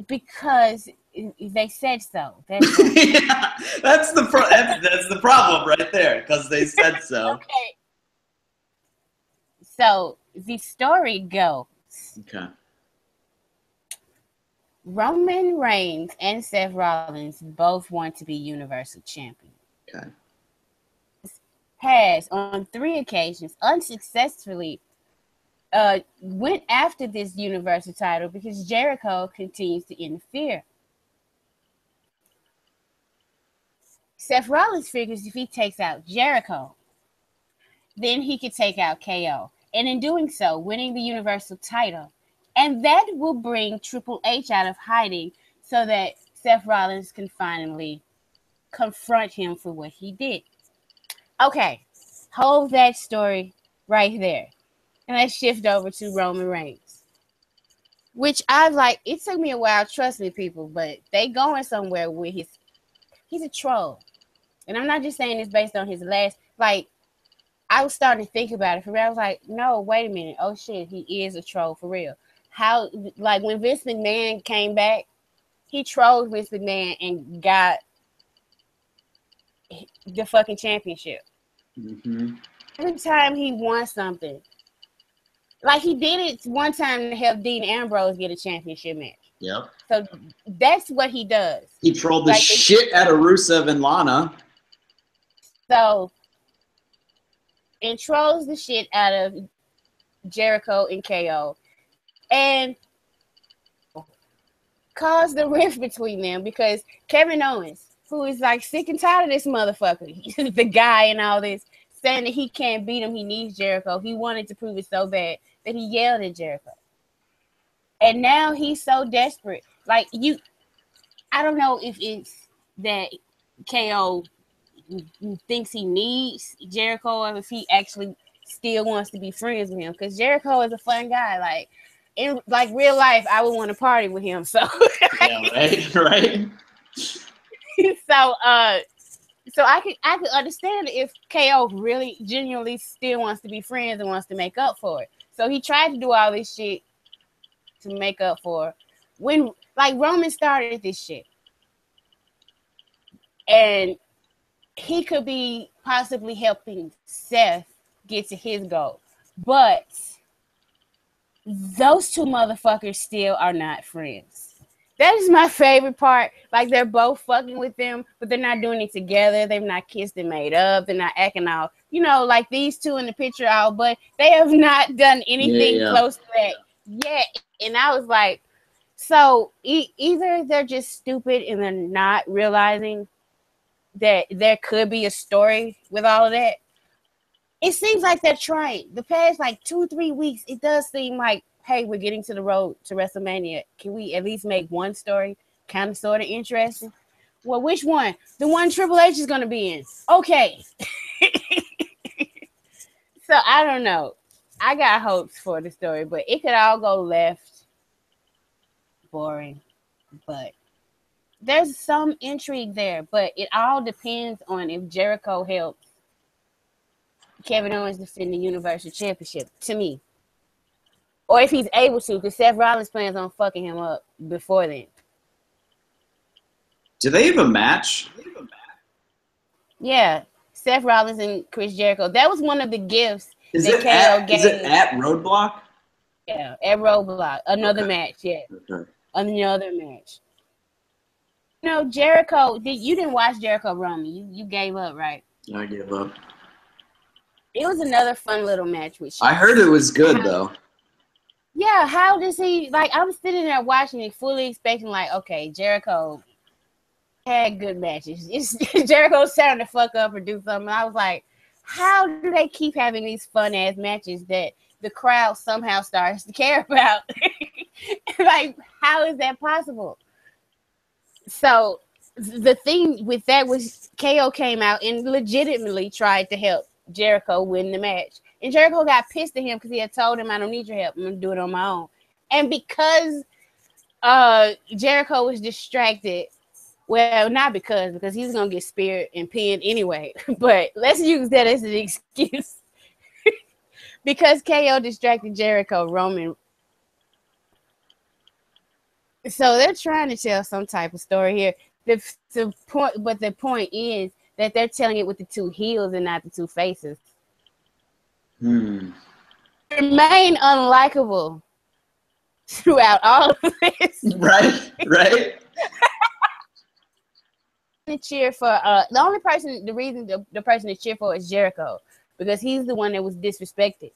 Because they said so. Yeah, that's the problem right there. Because they said so. Okay. So the story goes. Okay. Roman Reigns and Seth Rollins both want to be Universal Champion. Okay. Has on 3 occasions unsuccessfully went after this Universal title because Jericho continues to interfere. Seth Rollins figures if he takes out Jericho, then he could take out KO. And in doing so, winning the Universal title. And that will bring Triple H out of hiding so that Seth Rollins can finally confront him for what he did. Okay, hold that story right there. And let's shift over to Roman Reigns. Which it took me a while, trust me, people, but they going somewhere with he's a troll. And I'm not just saying this based on his last, I was starting to think about it for real. I was like, no, wait a minute. Oh shit, he is a troll for real. How, when Vince McMahon came back, he trolled Vince McMahon and got the fucking championship. Mm-hmm. Every time he won something, he did it one time to help Dean Ambrose get a championship match. Yep. So that's what he does. He trolled the shit out of Rusev and Lana. So, and trolls the shit out of Jericho and KO. And caused the rift between them because Kevin Owens, who is sick and tired of this motherfucker, he's the guy and all this, saying that he can't beat him, he needs Jericho. He wanted to prove it so bad that he yelled at Jericho. And now he's so desperate. I don't know if it's that KO thinks he needs Jericho or if he actually still wants to be friends with him. Because Jericho is a fun guy. In real life, I would want to party with him. So yeah, right. So So I could understand if KO really genuinely still wants to be friends and wants to make up for it. So he tried to do all this shit to make up for when like Roman started this shit. And he could be possibly helping Seth get to his goal. But those two motherfuckers still are not friends. That is my favorite part. Like, they're both fucking with them, but they're not doing it together. They've not kissed and made up. They're not acting all, you know, like these two in the picture all, but they have not done anything close to that yet. And I was like, so either they're just stupid and they're not realizing that there could be a story with all of that. It seems like they're trying. The past, like, 2-3 weeks, it does seem like, hey, we're getting to the road to WrestleMania. Can we at least make one story kind of sort of interesting? Well, which one? The one Triple H is going to be in. Okay. So, I don't know. I got hopes for the story, but it could all go left. Boring. But there's some intrigue there, but it all depends on if Jericho helps Kevin Owens defend the Universal Championship, to me. Or if he's able to, because Seth Rollins plans on fucking him up before then. Do they have a match? Yeah, Seth Rollins and Chris Jericho. That was one of the gifts Is that KO gave. Is it at Roadblock? Yeah, at Roadblock. Another match, yeah. Okay. Another match. You know, Jericho, you didn't watch Jericho Roman. You gave up, right? I gave up. It was another fun little match with I heard it was good, though. Yeah, how does he, like, I'm sitting there watching it, fully expecting, like, okay, Jericho had good matches. Jericho's trying to fuck up or do something. I was like, how do they keep having these fun-ass matches that the crowd somehow starts to care about? Like, how is that possible? So, the thing with that was KO came out and legitimately tried to help Jericho win the match. And Jericho got pissed at him because he had told him, I don't need your help. I'm going to do it on my own. And because Jericho was distracted, well, not because he's going to get speared and pinned anyway. But let's use that as an excuse. Because KO distracted Jericho, Roman. So they're trying to tell some type of story here. The point is that they're telling it with the two heels and not the two faces. Remain unlikable throughout all of this. Right. To cheer for the reason the person to cheer for is Jericho, because he's the one that was disrespected.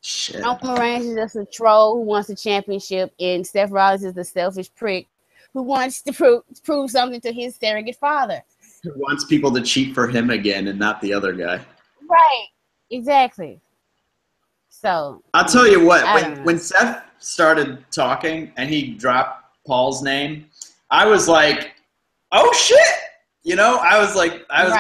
Shit. Roman Reigns is just a troll who wants a championship, and Seth Rollins is the selfish prick who wants to prove something to his surrogate father. Who wants people to cheat for him again and not the other guy. Right. Exactly. So I'll tell you what, when Seth started talking and he dropped Paul's name, I was like, oh shit. You know, I was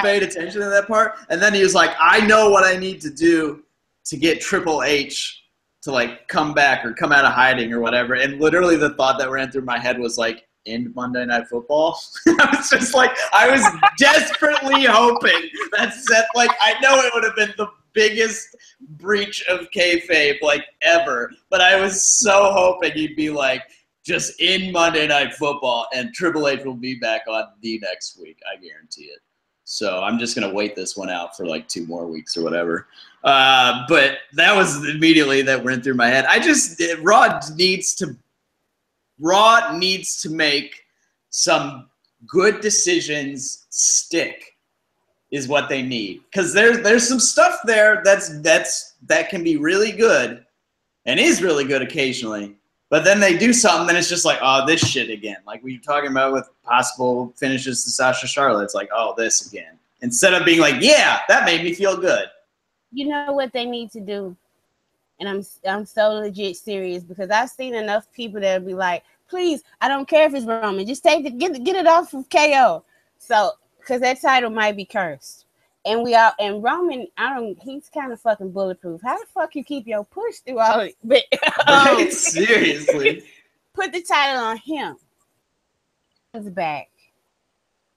paying attention to that part. And then he was like, I know what I need to do to get Triple H to, like, come back or come out of hiding or whatever. And literally the thought that ran through my head was like, end Monday Night Football. I was just like, I was desperately hoping that Seth, like, I know it would have been the biggest breach of kayfabe, like, ever. But I was so hoping he'd be like, just in Monday Night Football, and Triple H will be back on the next week. I guarantee it. So I'm just going to wait this one out for like 2 more weeks or whatever. But that was immediately that went through my head. Raw needs to make some good decisions stick is what they need. Because there's some stuff there that can be really good and is really good occasionally. But then they do something, and it's just like, oh, this shit again. Like we were talking about with possible finishes to Sasha Charlotte. It's like, oh, this again. Instead of being like, yeah, that made me feel good. You know what they need to do? And I'm so legit serious, because I've seen enough people that will be like, please, I don't care if it's Roman. Just get it off of KO. So, because that title might be cursed. And Roman, he's kind of fucking bulletproof. How the fuck you keep your push through all of it? But, right? Seriously. Put the title on him. He's back.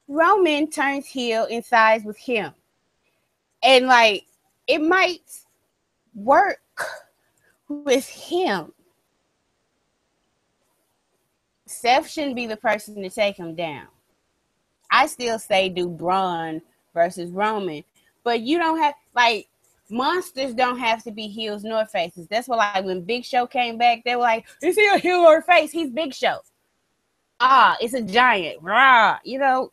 Roman turns heel and sides with him. And like it might work with him. Seth shouldn't be the person to take him down. I still say do Braun versus Roman. But you don't have like monsters don't have to be heels nor faces. That's why like when Big Show came back, they were like, is he a heel or a face? He's Big Show. It's a giant. Rah, you know.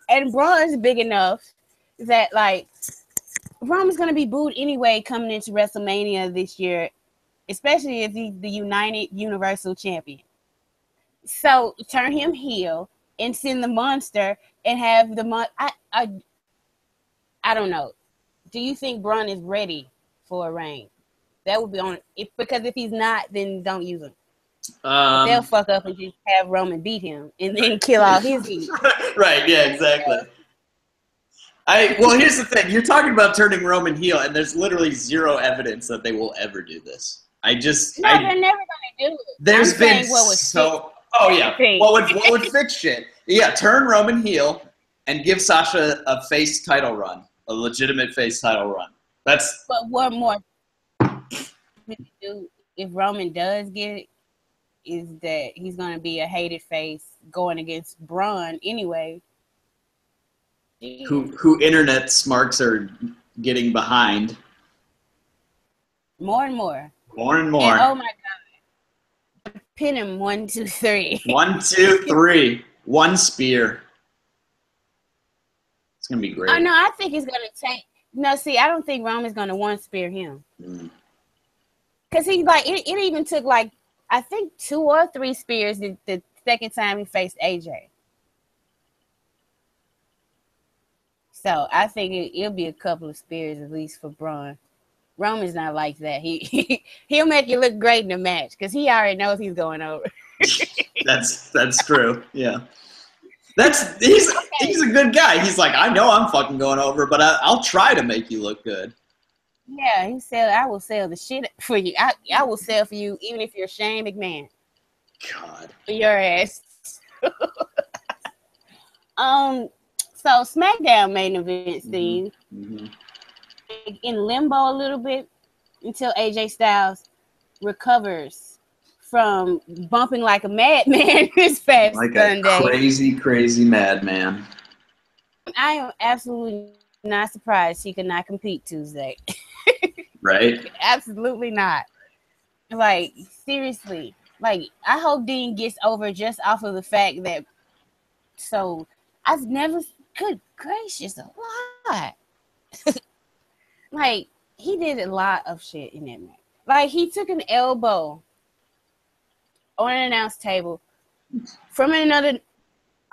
And Braun's big enough that like Roman's gonna be booed anyway coming into WrestleMania this year, especially if he's the United Universal Champion. So turn him heel and send the monster and have the I don't know. Do you think Braun is ready for a reign? That would be on because if he's not, then don't use him. They'll fuck up and just have Roman beat him and then kill all his heat. Right, yeah, exactly. Well, here's the thing. You're talking about turning Roman heel, and there's literally zero evidence that they will ever do this. They're never going to do it. There's been so... Oh, yeah. What would fix shit? Yeah, turn Roman heel and give Sasha a face title run. A legitimate face title run. But what more do if Roman does get it is that he's going to be a hated face going against Braun anyway. Who internet smarts are getting behind. More and more. More and more. And, oh my God. Pin him 1, 2, 3. 1, 2, 3. One spear. It's gonna be great. Oh no, I think it's gonna take. No, see, I don't think Roman's gonna one spear him. Cause he like it even took like I think 2 or 3 spears the second time he faced AJ. So I think it'll be a couple of spears at least for Braun. Roman's not like that. He'll make you look great in the match because he already knows he's going over. That's true. Yeah. He's a good guy. He's like, I know I'm fucking going over, but I'll try to make you look good. Yeah, he said, I will sell the shit for you. I will sell for you even if you're Shane McMahon. God. For your ass. So SmackDown main event scene in limbo a little bit until AJ Styles recovers from bumping like a madman this past Sunday. Like a crazy madman. I am absolutely not surprised he could not compete Tuesday. Right? Absolutely not. Like, seriously. Like, I hope Dean gets over just off of the fact that I've never... Good gracious, a lot. Like, he did a lot of shit in that match. Like, he took an elbow on an announce table from another.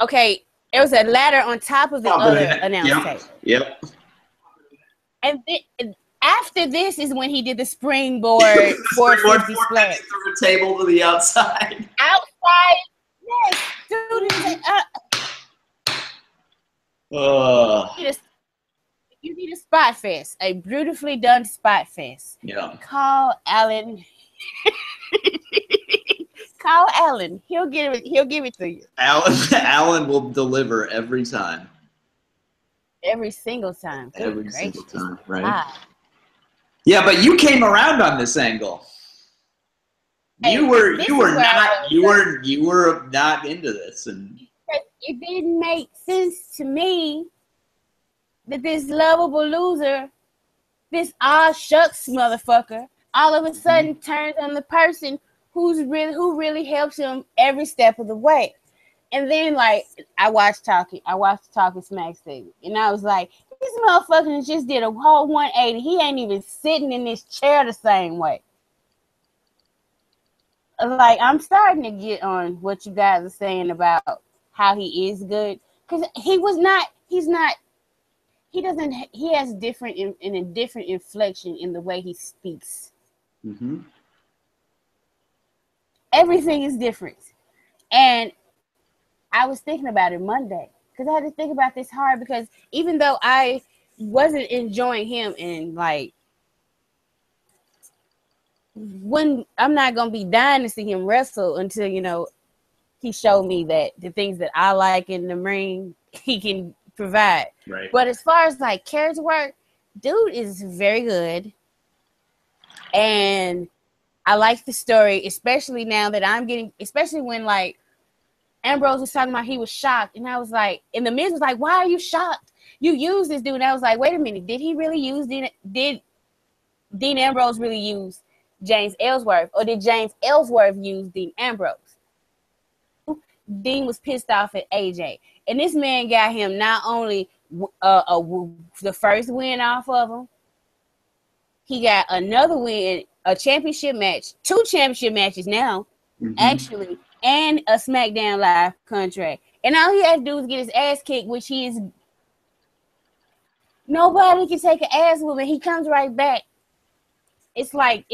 Okay, there was a ladder on top of the other announce table. Yep. And then, after this is when he did the springboard 450 splash. Through a table to the outside. Outside, yes, dude. You need a spot fest, a beautifully done spot fest. Yeah. Call Alan. Call Alan. He'll give it to you. Alan will deliver every time. Every single time. Every single time, right? Ah. Yeah, but you came around on this angle. You were not into this, and it didn't make sense to me that this lovable loser, this shucks motherfucker, all of a sudden turns on the person who really helps him every step of the way. And then like I watched Talking Smack segment, and I was like, this motherfucker just did a whole 180. He ain't even sitting in this chair the same way. Like, I'm starting to get on what you guys are saying about how he is good, because he has different in a different inflection in the way he speaks. Mm-hmm. Everything is different. And I was thinking about it Monday because I had to think about this hard, because even though I wasn't enjoying him, and like, when I'm not gonna be dying to see him wrestle until, you know, he showed me that the things that I like in the ring, he can provide. Right. But as far as like character work, dude is very good. And I like the story, especially now that especially when like Ambrose was talking about he was shocked. And I was like, and the Miz was like, why are you shocked? You used this dude. And I was like, wait a minute. Did he really use did Dean Ambrose really use James Ellsworth? Or did James Ellsworth use Dean Ambrose? Dean was pissed off at AJ. And this man got him not only the first win off of him, he got another win, a championship match, 2 championship matches now, actually, and a SmackDown Live contract. And all he had to do was get his ass kicked, which he is. Nobody can take an ass whooping. He comes right back. He's like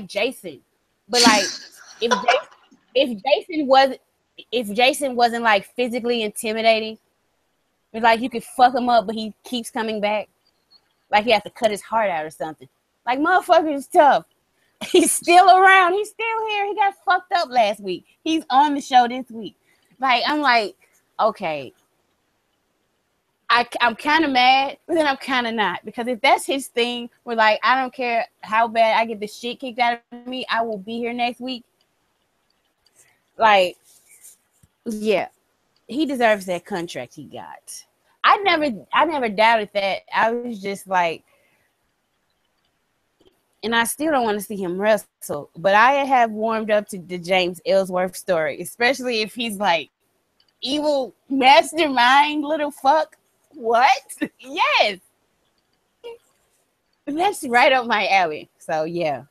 Jason, but like if Jason wasn't like physically intimidating, it's like you could fuck him up, but he keeps coming back. Like he has to cut his heart out or something. Like motherfucker is tough. He's still around. He's still here. He got fucked up last week. He's on the show this week. Like I'm like, okay. I'm kind of mad, but then I'm kind of not. Because if that's his thing, where like, I don't care how bad I get the shit kicked out of me, I will be here next week. Like, yeah, he deserves that contract he got. I never doubted that. I was just like, and I still don't want to see him wrestle, but I have warmed up to the James Ellsworth story, especially if he's like evil mastermind little fuck. What? Yes. That's right up my alley. So yeah.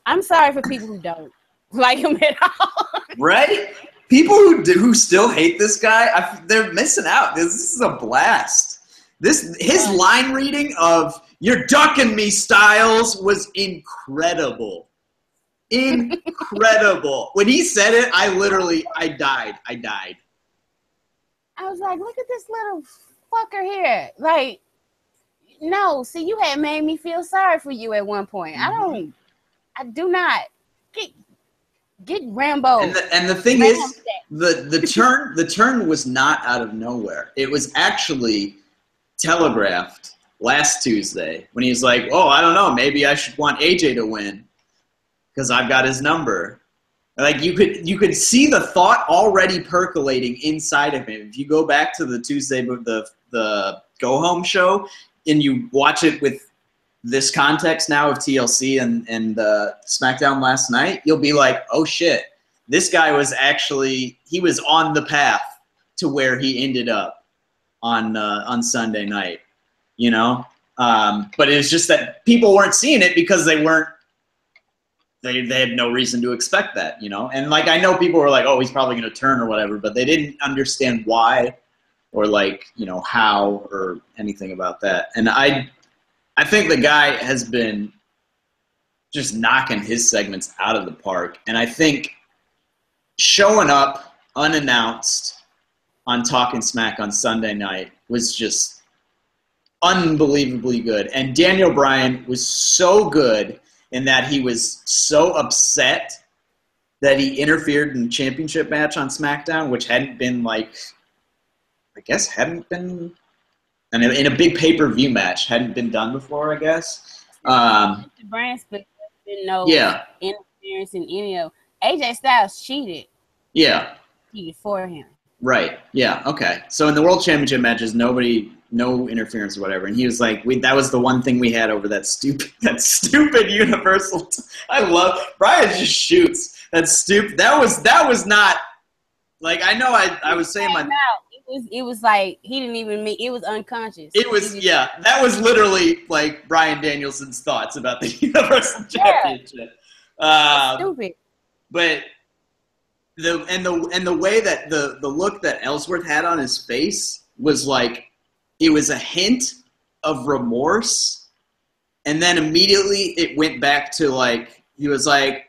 I'm sorry for people who don't like him at all. Right? People who still hate this guy, they're missing out. This is a blast. His line reading of "You're ducking me, Styles" was incredible. Incredible. When he said it, I died. I was like, look at this little fucker here. Like, no, see, you had made me feel sorry for you at one point. I do not. Get Rambo. And the thing is, the turn was not out of nowhere. It was actually telegraphed last Tuesday when he was like, oh, I don't know, maybe I should want AJ to win because I've got his number. Like you could see the thought already percolating inside of him. If you go back to the Tuesday, the Go Home show, and you watch it with this context now of TLC and SmackDown last night, you'll be like, oh shit, this guy was he was on the path to where he ended up on Sunday night, you know? But it's just that people weren't seeing it because they had no reason to expect that, you know? And, like, I know people were like, oh, he's probably going to turn or whatever, but they didn't understand why or, like, you know, how or anything about that. And I think the guy has been just knocking his segments out of the park. And I think showing up unannounced on Talking Smack on Sunday night was just unbelievably good. And Daniel Bryan was so good in that he was so upset that he interfered in the championship match on SmackDown, which hadn't been in a big pay-per-view match, hadn't been done before, I guess. Brand split didn't know interference in any of AJ Styles cheated. Yeah. Cheated for him. Right. Yeah. Okay. So in the World Championship matches, no interference or whatever, and he was like, that was the one thing we had over that stupid Universal. I love Brian just shoots that stupid. That was not like I know I was saying my. It was like he didn't even mean it was unconscious. It was that was literally like Bryan Danielson's thoughts about the Universal Championship. Stupid. But the way that the look that Ellsworth had on his face was like it was a hint of remorse, and then immediately it went back to like he was like,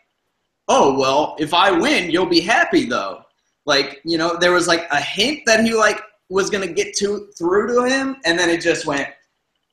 oh well, if I win, you'll be happy though. Like, you know, there was like a hint that he like was going to get through to him. And then it just went,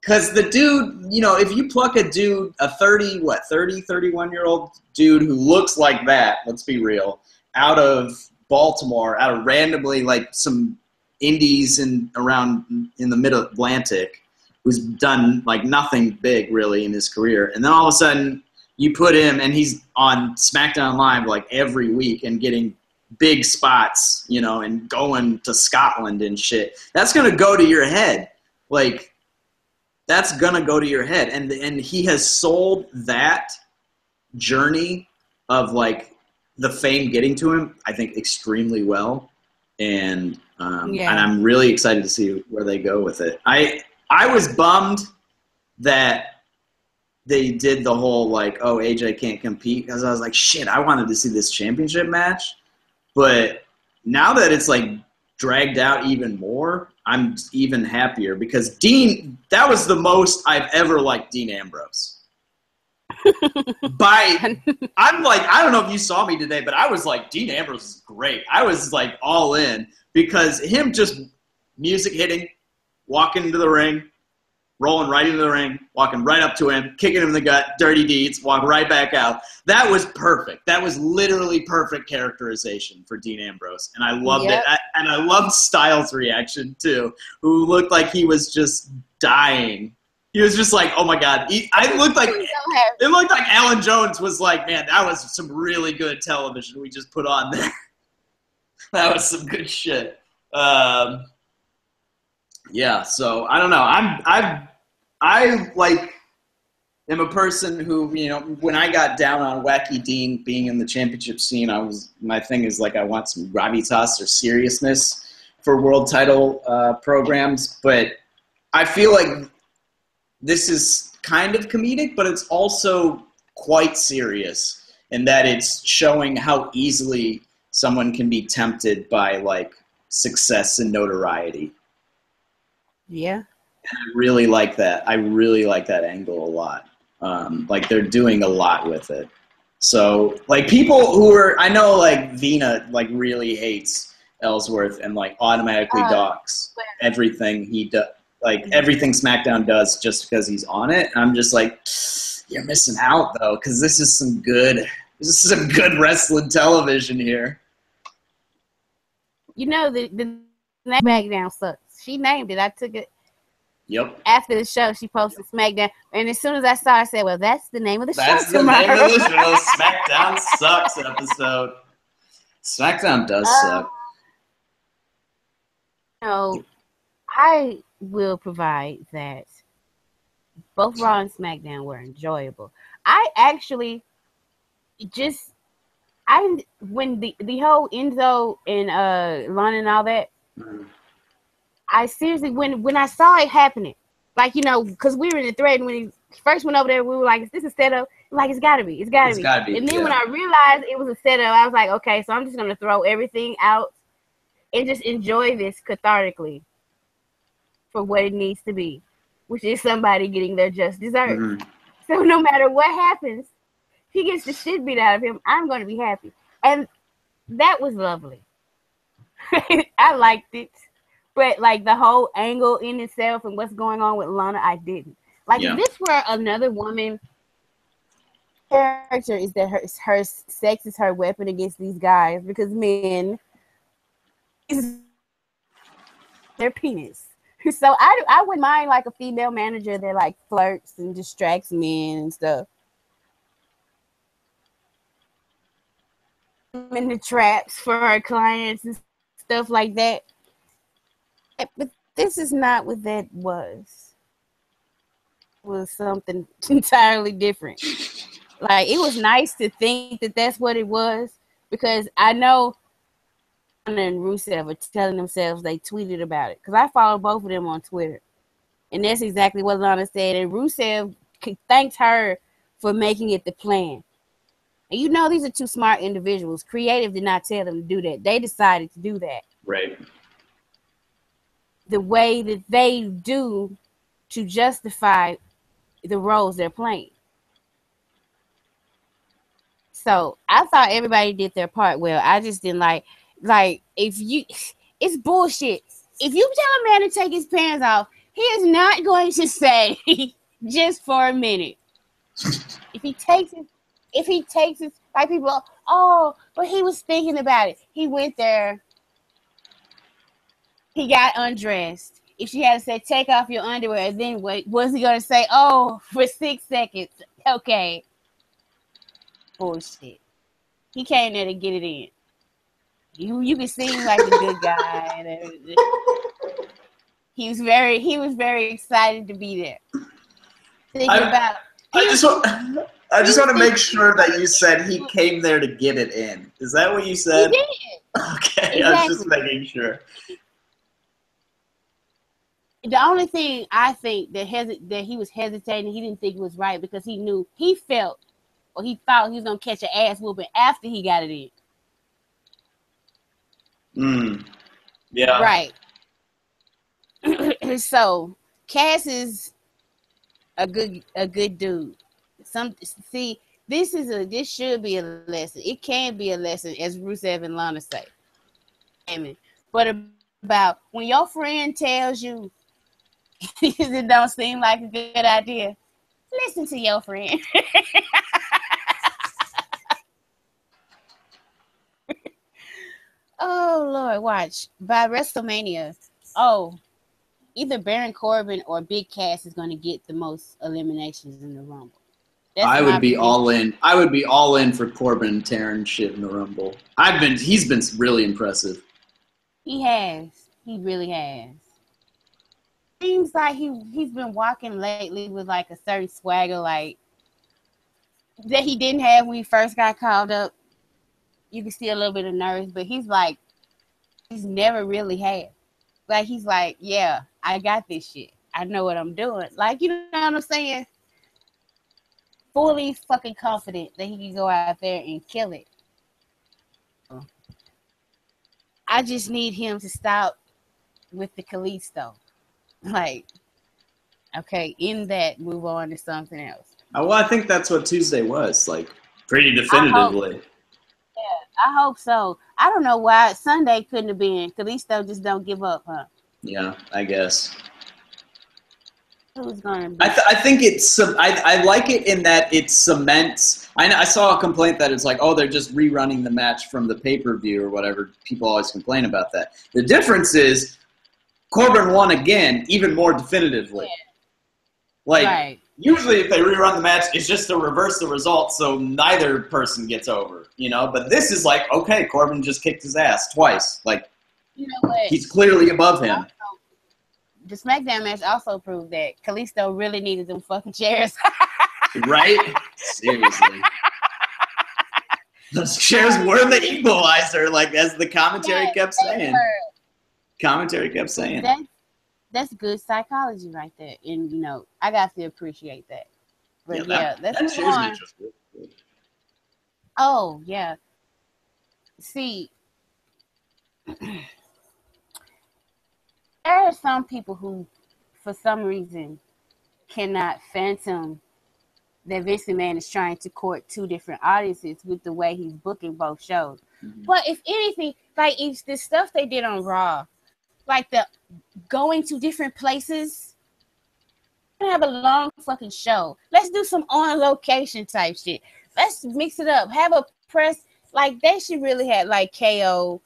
cause the dude, you know, if you pluck a dude, a 31-year-old dude who looks like that, let's be real, out of Baltimore out of randomly like some indies around in the mid-Atlantic who's done like nothing big really in his career. And then all of a sudden you put him and he's on SmackDown Live like every week and getting big spots, you know, and going to Scotland and shit. That's going to go to your head. Like, that's going to go to your head. And he has sold that journey of like the fame getting to him, I think, extremely well. And I'm really excited to see where they go with it. I was bummed that they did the whole like, oh, AJ can't compete, because I was like, shit, I wanted to see this championship match. But now that it's like dragged out even more, I'm even happier because that was the most I've ever liked Dean Ambrose. I'm like, I don't know if you saw me today, but I was like, Dean Ambrose is great. I was like all in because him just music hitting, walking into the ring, rolling right into the ring, walking right up to him, kicking him in the gut, dirty deeds, walk right back out. That was perfect. That was literally perfect characterization for Dean Ambrose. And I loved it. And I loved Styles' reaction too, who looked like he was just dying. He was just like, oh my God. It looked like Alan Jones was like, man, that was some really good television we just put on there. That was some good shit. Yeah, so I don't know. I like am a person who, you know, when I got down on Wacky Dean being in the championship scene, my thing is like I want some gravitas or seriousness for world title programs, but I feel like this is kind of comedic, but it's also quite serious in that it's showing how easily someone can be tempted by like success and notoriety. Yeah. And I really like that. I really like that angle a lot. Like they're doing a lot with it. So like people who are, I know like Vina like really hates Ellsworth and like automatically docks everything he does, like everything SmackDown does just because he's on it. And I'm just like, you're missing out though, because this is some good wrestling television here. You know the SmackDown sucks. She named it. I took it. Yep. After the show, she posted SmackDown, and as soon as I saw, I said, "Well, that's the name of the show." That's the name of the show. SmackDown sucks episode. SmackDown does suck. No, I will provide that both Raw and SmackDown were enjoyable. I actually when the whole Enzo and Lana and all that. I seriously, when I saw it happening, like, you know, because we were in the thread, and when he first went over there, we were like, is this a setup? Like, it's got to be. And then when I realized it was a setup, I was like, okay, so I'm just going to throw everything out and just enjoy this cathartically for what it needs to be, which is somebody getting their just desserts. Mm-hmm. So no matter what happens, if he gets the shit beat out of him, I'm going to be happy. And that was lovely. I liked it. But, like, the whole angle in itself and what's going on with Lana, I didn't. Like, if this were another woman character, is that her sex is her weapon against these guys, because men is their penis. So I wouldn't mind, like, a female manager that, like, flirts and distracts men and stuff. In the traps for her clients and stuff like that. But this is not what that was. It was something entirely different. Like, it was nice to think that that's what it was, because I know Lana and Rusev are telling themselves, they tweeted about it, because I follow both of them on Twitter. And that's exactly what Lana said. And Rusev thanked her for making it the plan. And you know, these are two smart individuals. Creative did not tell them to do that. They decided to do that. Right. The way that they do to justify the roles they're playing. So I thought everybody did their part well. I just didn't like it's bullshit. If you tell a man to take his pants off, he is not going to say just for a minute. If he takes it, if he takes it, like people, oh, but he was thinking about it. He went there. He got undressed. If she had to say, take off your underwear, then what was he going to say? Oh, for 6 seconds. Okay. Bullshit. He came there to get it in. You can see him like a good guy and everything. He was very excited to be there. I just want to make sure that you said he came there to get it in. Is that what you said? He did. Okay, Exactly. I was just making sure. The only thing I think that he was hesitating, he didn't think it was right because he knew, he felt, or he thought he was going to catch an ass whooping after he got it in. Yeah. Right. So, Cass is a good dude. This should be a lesson. It can be a lesson, as Rusev and Lana say. But about when your friend tells you it don't seem like a good idea, listen to your friend. Oh Lord, watch. By WrestleMania, either Baron Corbin or Big Cass is going to get the most eliminations in the Rumble. I would be all in. I would be all in for Corbin tearing shit in the Rumble. He's been really impressive. He has. He really has. Seems like he's been walking lately with like a certain swagger, like that he didn't have when he first got called up. You can see a little bit of nerves, but he's never really had. Like he's like, yeah, I got this shit. I know what I'm doing. Like, you know what I'm saying? Fully fucking confident that he can go out there and kill it. I just need him to stop with the Kalisto. Like, okay, in that, move on to something else. Well, I think that's what Tuesday was, like, pretty definitively. I hope so. I don't know why Sunday couldn't have been. Kalisto just don't give up, huh? Yeah, I guess. Who's gonna be? I think I like it in that it cements. I saw a complaint that it's like, oh, they're just rerunning the match from the pay-per-view or whatever. People always complain about that. The difference is Corbin won again, even more definitively. Yeah. Like, right. Usually if they rerun the match, it's just to reverse the result so neither person gets over, you know? But this is like, okay, Corbin just kicked his ass twice. Like, you know what? He's clearly above him. Also, the SmackDown match also proved that Kalisto really needed them fucking chairs. Right? Seriously. Those chairs were the equalizer, like, as the commentary kept saying. Commentary kept saying. That's good psychology right there. And, you know, I got to appreciate that. But, that's that chairs match was good. Oh, yeah. See, there are some people who, for some reason, cannot fathom that Vince McMahon is trying to court two different audiences with the way he's booking both shows. Mm-hmm. But if anything, like, if the stuff they did on Raw, like the going to different places, have a long fucking show. Let's do some on location type shit. Let's mix it up. Have a press, like, they should really have, like, KO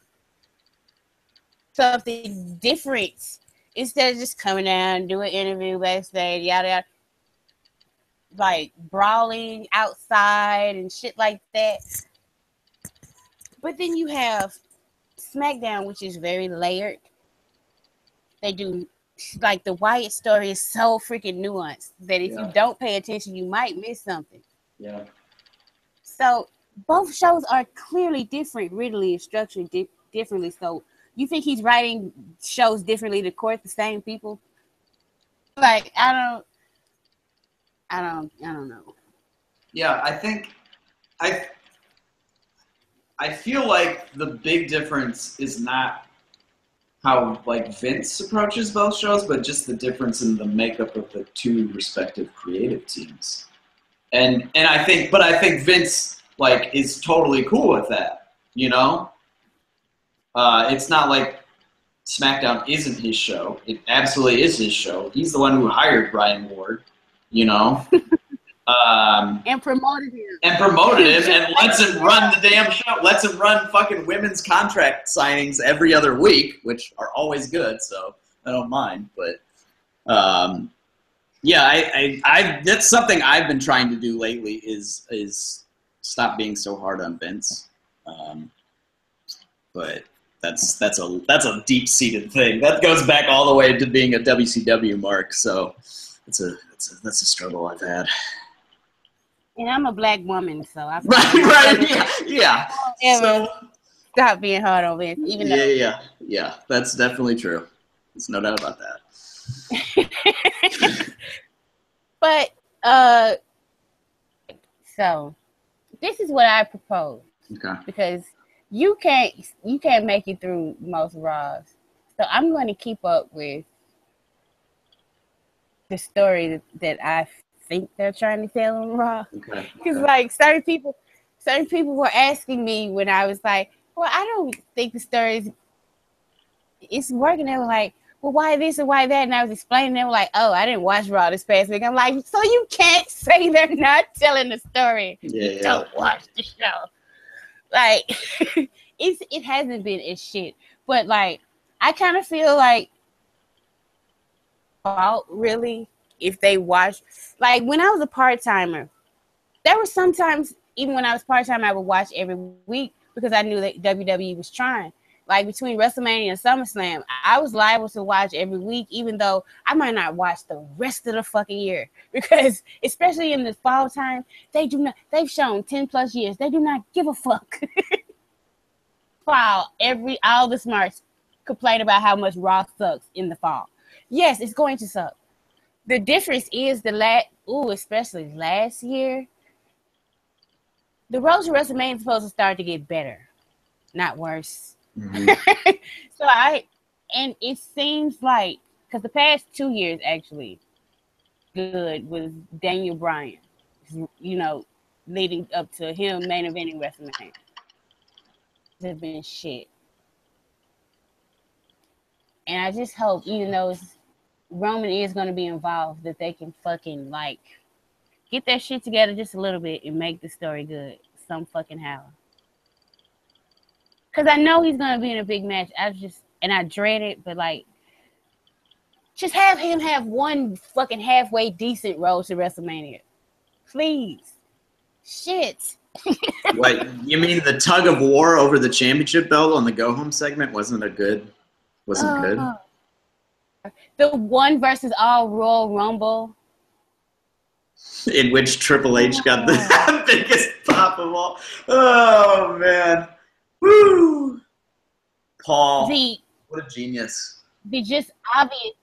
something different instead of just coming down and doing an interview backstage, yada yada, like brawling outside and shit like that. But then you have SmackDown, which is very layered. They do, like, the Wyatt story is so freaking nuanced that if you don't pay attention, you might miss something. Yeah. So both shows are clearly different. Ridley is structured differently. So you think he's writing shows differently to court the same people? Like, I don't know. Yeah, I think I feel like the big difference is not how, like, Vince approaches both shows, but just the difference in the makeup of the two respective creative teams. And I think Vince, like, is totally cool with that, you know? It's not like SmackDown isn't his show. It absolutely is his show. He's the one who hired Brian Ward, you know? And promoted him. And lets him run the damn show. Lets him run fucking women's contract signings every other week, which are always good, so I don't mind. But yeah, I that's something I've been trying to do lately is stop being so hard on Vince. But that's a deep-seated thing. That goes back all the way to being a WCW mark, so that's a struggle I've had. And I'm a black woman, so I yeah. Ever stop being hard on Vince, even though yeah. That's definitely true. There's no doubt about that. But so this is what I propose. Okay. Because you can't make it through most Raws, so I'm going to keep up with the story that I think they're trying to tell on Raw. Okay. Because like certain people were asking me when I was like, well, I don't think the story it's working. They were like, well, why this and why that? And I was explaining. They were like, oh, I didn't watch Raw this past week. I'm like, so you can't say they're not telling the story. You don't watch the show. Like, it hasn't been as shit. But like, I kind of feel like, really, if they watch, like when I was a part-timer, there were sometimes, even when I was part-time, I would watch every week because I knew that WWE was trying. Like between WrestleMania and SummerSlam, I was liable to watch every week, even though I might not watch the rest of the fucking year. Because especially in the fall time, they've shown 10 plus years, they do not give a fuck. While all the smarts complain about how much Raw sucks in the fall. Yes, it's going to suck. The difference is especially last year, the road to WrestleMania is supposed to start to get better, not worse. Mm-hmm. And it seems like, because the past 2 years actually good was Daniel Bryan, leading up to him main eventing WrestleMania. Has been shit. And I just hope, even though Roman is going to be involved, that they can fucking get their shit together just a little bit and make the story good some fucking how. Because I know he's going to be in a big match. I dread it, but just have him have one fucking halfway decent road to WrestleMania. Please. Shit. What, you mean the tug of war over the championship belt on the go home segment wasn't good? The one versus all Royal Rumble. In which Triple H got the biggest pop of all. Oh, man. Woo! Paul, what a genius. The just obvious,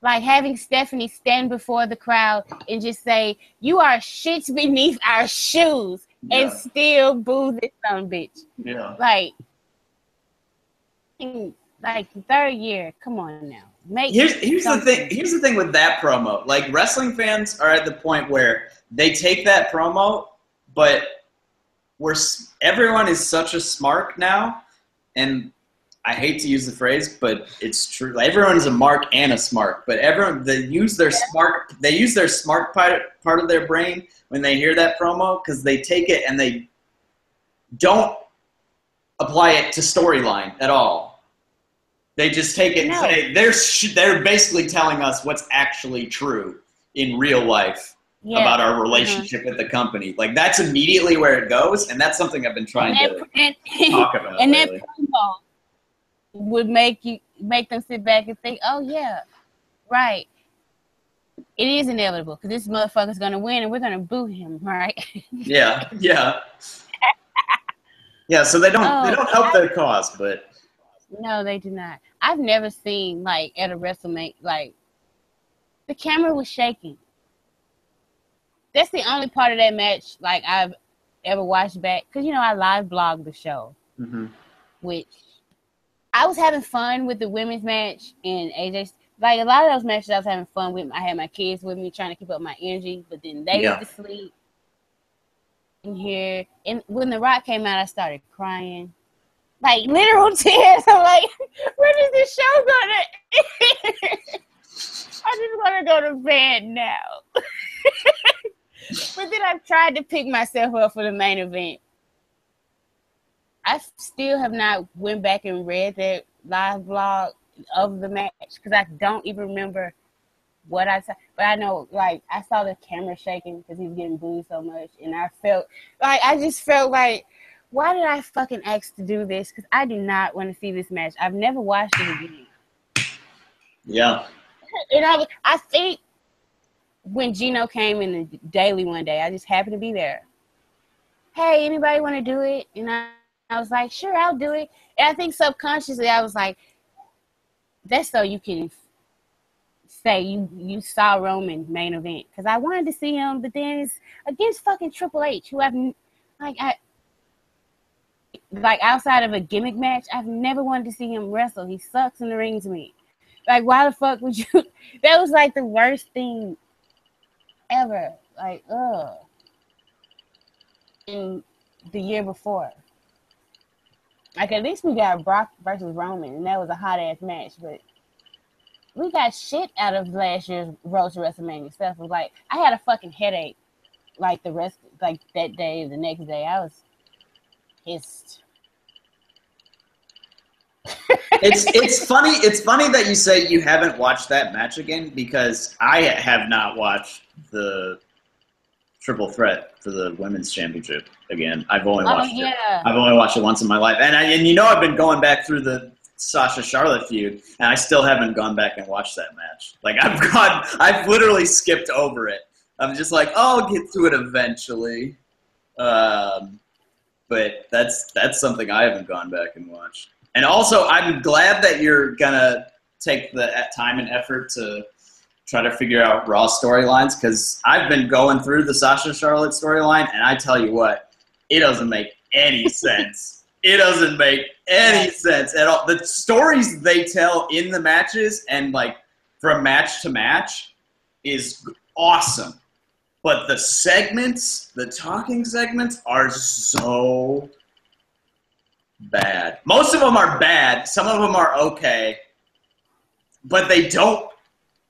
having Stephanie stand before the crowd and just say, you are shits beneath our shoes, and still boo this son bitch. Yeah. Third year, come on now. Here's the thing with that promo. Wrestling fans are at the point where they take that promo, but everyone is such a smart now, and I hate to use the phrase, but it's true. Everyone is a mark and a smart, but they use their smart part of their brain when they hear that promo, because they take it and they don't apply it to storyline at all. They just take it and say they're basically telling us what's actually true in real life about our relationship with the company. That's immediately where it goes, and that's something I've been trying to talk about. And lately. that promo would make them sit back and think, oh yeah, right. It is inevitable because this motherfucker's gonna win and we're gonna boo him, right? Yeah. Yeah, so they don't help their cause, but no, they do not. I've never seen at a WrestleMania the camera was shaking. That's the only part of that match I've ever watched back, because I live blog the show, which I was having fun with the women's match, and AJ, a lot of those matches I was having fun with. I had my kids with me trying to keep up my energy, but then they went to sleep in here. And when The Rock came out, I started crying. Literal tears. I'm like, when is this show gonna I just want to go to bed now. But then I tried to pick myself up for the main event. I still have not went back and read that live vlog of the match because I don't even remember what I saw. But I know, like, I saw the camera shaking because he was getting booed so much. And I just felt like, why did I fucking ask to do this? Because I do not want to see this match. I've never watched it again. Yeah. And I think when Gino came in the daily one day, I just happened to be there. Hey, anybody want to do it? And I was like, sure, I'll do it. And I think subconsciously I was like, that's so you can say you saw Roman main event. Because I wanted to see him, but then it's against fucking Triple H, who like outside of a gimmick match, I've never wanted to see him wrestle. He sucks in the ring to me. Like, why the fuck would you? That was like the worst thing ever. Like, ugh. In the year before. Like, at least we got Brock versus Roman, and that was a hot-ass match, but we got shit out of last year's Road to WrestleMania stuff. It was like, I had a fucking headache, like, that day, the next day. I was pissed. It's funny that you say you haven't watched that match again, because I have not watched the Triple Threat for the Women's Championship again. I've only watched it once in my life, and I've been going back through the Sasha Charlotte feud, and I still haven't gone back and watched that match. Like, I've literally skipped over it. I'm just like, oh, I'll get to it eventually. But that's something I haven't gone back and watched. And also, I'm glad that you're gonna take the time and effort to try to figure out Raw storylines, because I've been going through the Sasha Charlotte storyline, and I tell you what, it doesn't make any sense. It doesn't make any sense at all. The stories they tell in the matches and, like, from match to match is awesome. But the segments, the talking segments, are so bad. Most of them are bad. Some of them are okay. But they don't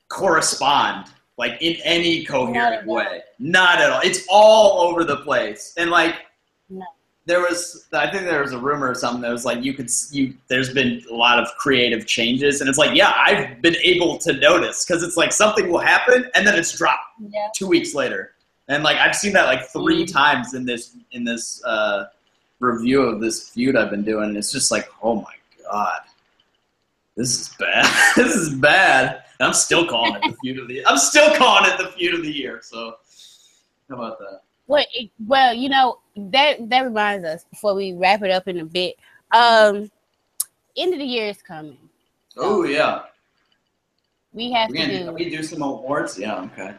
correspond, like, in any coherent way. Not at all. It's all over the place. And, like, I think there was a rumor or something that was like, there's been a lot of creative changes, and it's like, yeah, I've been able to notice, because it's like something will happen and then it's dropped 2 weeks later. And, like, I've seen that like 3 times in this review of this feud I've been doing. It's just like, oh my god, this is bad. This is bad. And I'm still calling it the feud of the year. I'm still calling it the feud of the year. So, how about that? Well, you know, that reminds us, before we wrap it up in a bit, end of the year is coming. Oh, yeah. We have to do some awards? Yeah, okay.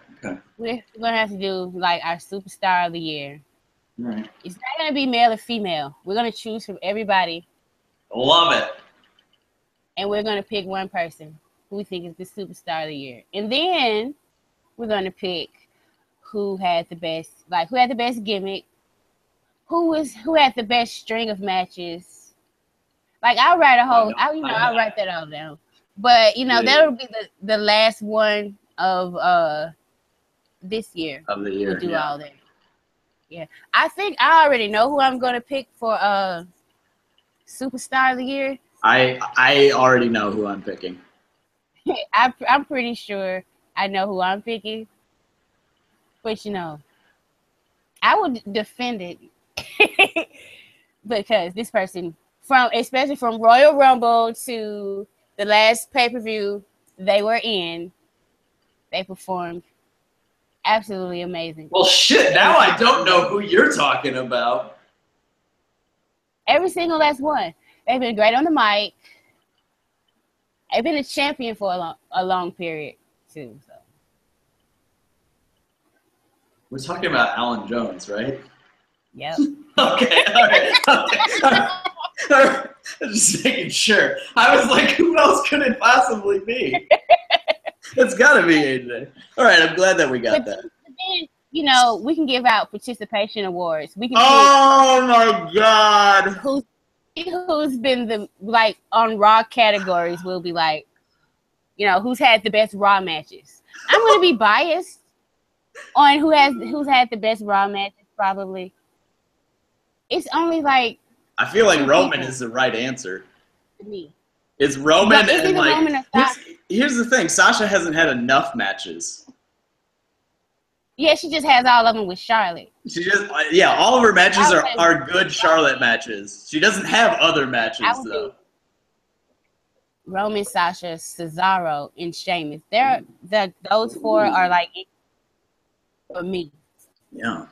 We're going to have to do, like, our Superstar of the Year. Right. It's not going to be male or female. We're going to choose from everybody. Love it. And we're going to pick one person who we think is the Superstar of the Year. And then we're going to pick who had the best gimmick, who had the best string of matches. Like, I'll write I'll write that all down. But, that'll be the last one of this year. Of the year, we'll do all that. Yeah. I think I already know who I'm going to pick for Superstar of the Year. I already know who I'm picking. I'm pretty sure I know who I'm picking. But, I would defend it because this person, especially from Royal Rumble to the last pay-per-view they were in, they performed absolutely amazing. Well, shit, now I don't know who you're talking about. Every single last one. They've been great on the mic. They've been a champion for a long period, too. So. We're talking about Alan Jones, right? Yep. Okay, all right. I'm just making sure. I was like, who else could it possibly be? It's got to be AJ. All right, I'm glad that we got that. But then, we can give out participation awards. We can. Oh my God! Who's been on Raw categories? We'll be like, who's had the best Raw matches. I'm going to be biased. on who's had the best Raw matches, probably. It's only like I feel like Roman people. is the right answer. To me. It's Roman But is and it like Roman or Sasha? here's the thing, Sasha hasn't had enough matches. Yeah, she just has all of them with Charlotte. She just all of her matches are good Charlotte matches. She doesn't have other matches though. Roman, Sasha, Cesaro, and Sheamus. Those four are like for me. Yeah.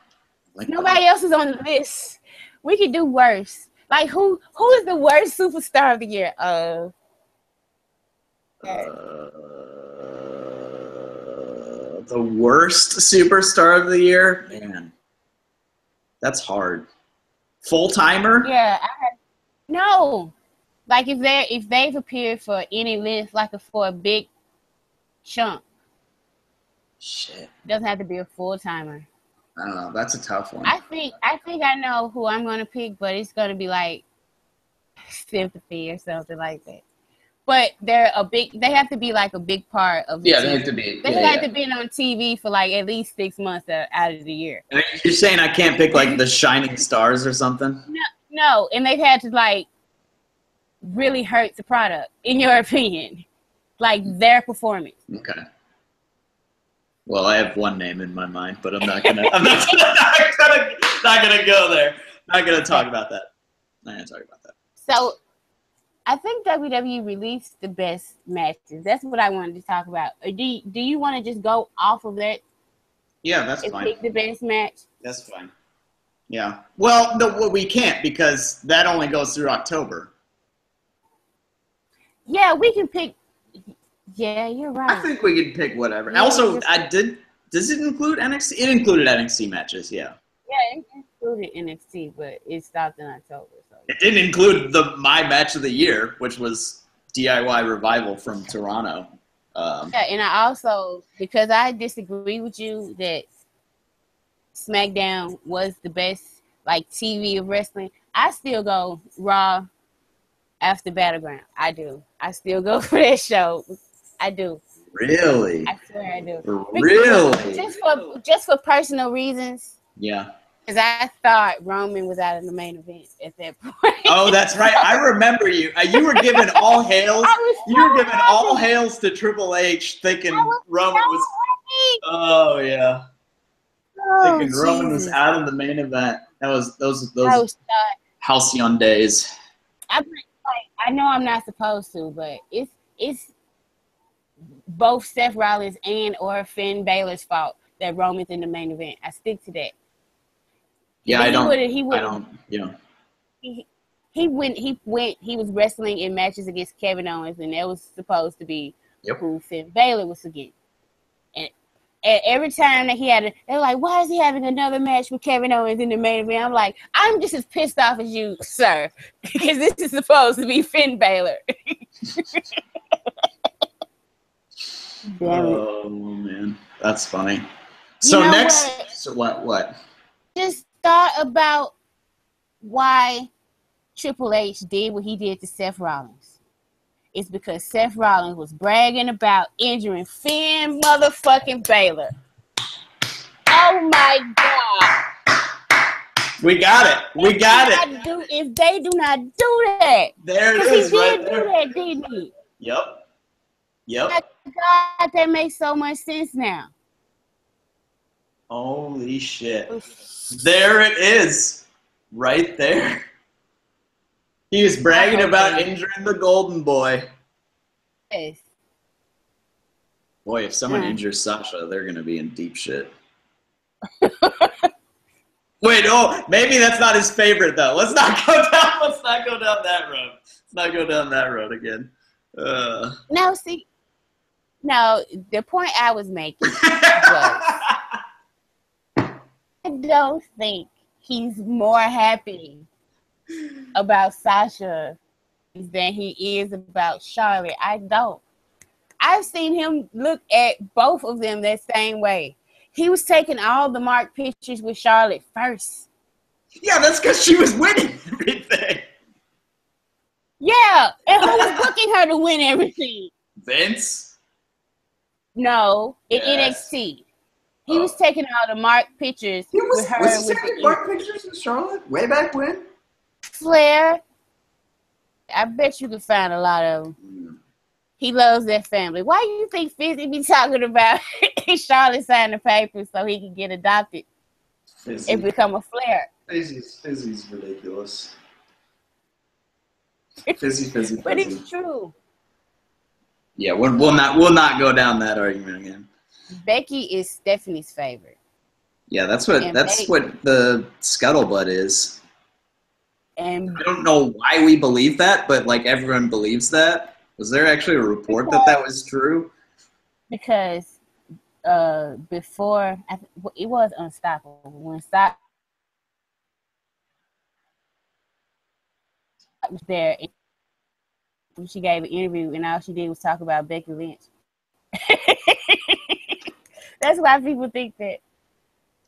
Like nobody else is on the list. We could do worse. Like who is the worst superstar of the year? The worst superstar of the year? Man. That's hard. Full timer? Yeah. No. Like if they've appeared for any length, like for a big chunk. Shit. It doesn't have to be a full timer. I don't know. That's a tough one. I think I know who I'm gonna pick, but it's gonna be like sympathy or something like that. But they have to be like a big part of the team. They have to be. They have to be on TV for like at least 6 months out of the year. And you're saying I can't pick like the shining stars or something? No, and they've had to like really hurt the product, in your opinion, like their performance. Okay. Well, I have one name in my mind, but I'm not gonna go there. Not gonna talk about that. So, I think WWE released the best matches. That's what I wanted to talk about. Do you want to just go off of that? Yeah, that's fine. Pick the best match. That's fine. Yeah. Well, no, we can't because that only goes through October. Yeah, we can pick. Yeah, you're right. I think we can pick whatever. Yeah, also, does it include NXT? It included NXT matches, yeah. Yeah, it included NXT, but it stopped in October. So. It didn't include my match of the year, which was DIY Revival from Toronto. Yeah, and I also, because I disagree with you that SmackDown was the best like TV of wrestling, I still go Raw after Battleground. I do. I still go for that show. I do. Really? I swear I do. Really? Just for personal reasons. Yeah. Because I thought Roman was out of the main event at that point. Oh, that's right. I remember you. You were giving all hails. All hails to Triple H, thinking Roman was. Oh yeah. Thinking Roman was out of the main event. That was those halcyon days. I know I'm not supposed to, but it's both Seth Rollins or Finn Balor's fault that Roman's in the main event. I stick to that. Yeah, I don't. He was wrestling in matches against Kevin Owens, and that was supposed to be who Finn Balor was against. And every time that they're like, why is he having another match with Kevin Owens in the main event? I'm like, I'm just as pissed off as you, sir, because this is supposed to be Finn Balor. Oh man, that's funny. So next, what? Just thought about why Triple H did what he did to Seth Rollins. It's because Seth Rollins was bragging about injuring Finn motherfucking Balor. Oh my God. We got it. If they do not do that. There it is. He did do that, didn't he? Yep. God, that makes so much sense now. Holy shit. There it is. Right there. He was bragging about injuring the golden boy. Yes. Boy, if someone injures Sasha, they're going to be in deep shit. Wait, maybe that's not his favorite, though. Let's not go down that road. Let's not go down that road again. No, the point I was making was I don't think he's more happy about Sasha than he is about Charlotte. I don't. I've seen him look at both of them that same way. He was taking all the marked pictures with Charlotte first. Yeah, that's because she was winning everything. Yeah, and who was booking her to win everything? Vince? No, in NXT. He was taking all the marked pictures with her. Was he taking marked pictures with Charlotte way back when? Flair. I bet you could find a lot of them. He loves that family. Why do you think Fizzy be talking about Charlotte signed the papers so he can get adopted and become a Flair? Fizzy's ridiculous. Fizzy. But it's true. Yeah, we'll not go down that argument again. Becky is Stephanie's favorite. Yeah, that's what the scuttlebutt is. And I don't know why we believe that, but like everyone believes that. Was there actually a report that was true? Because before it was Unstoppable when Stop was there, and she gave an interview, and all she did was talk about Becky Lynch. That's why people think that.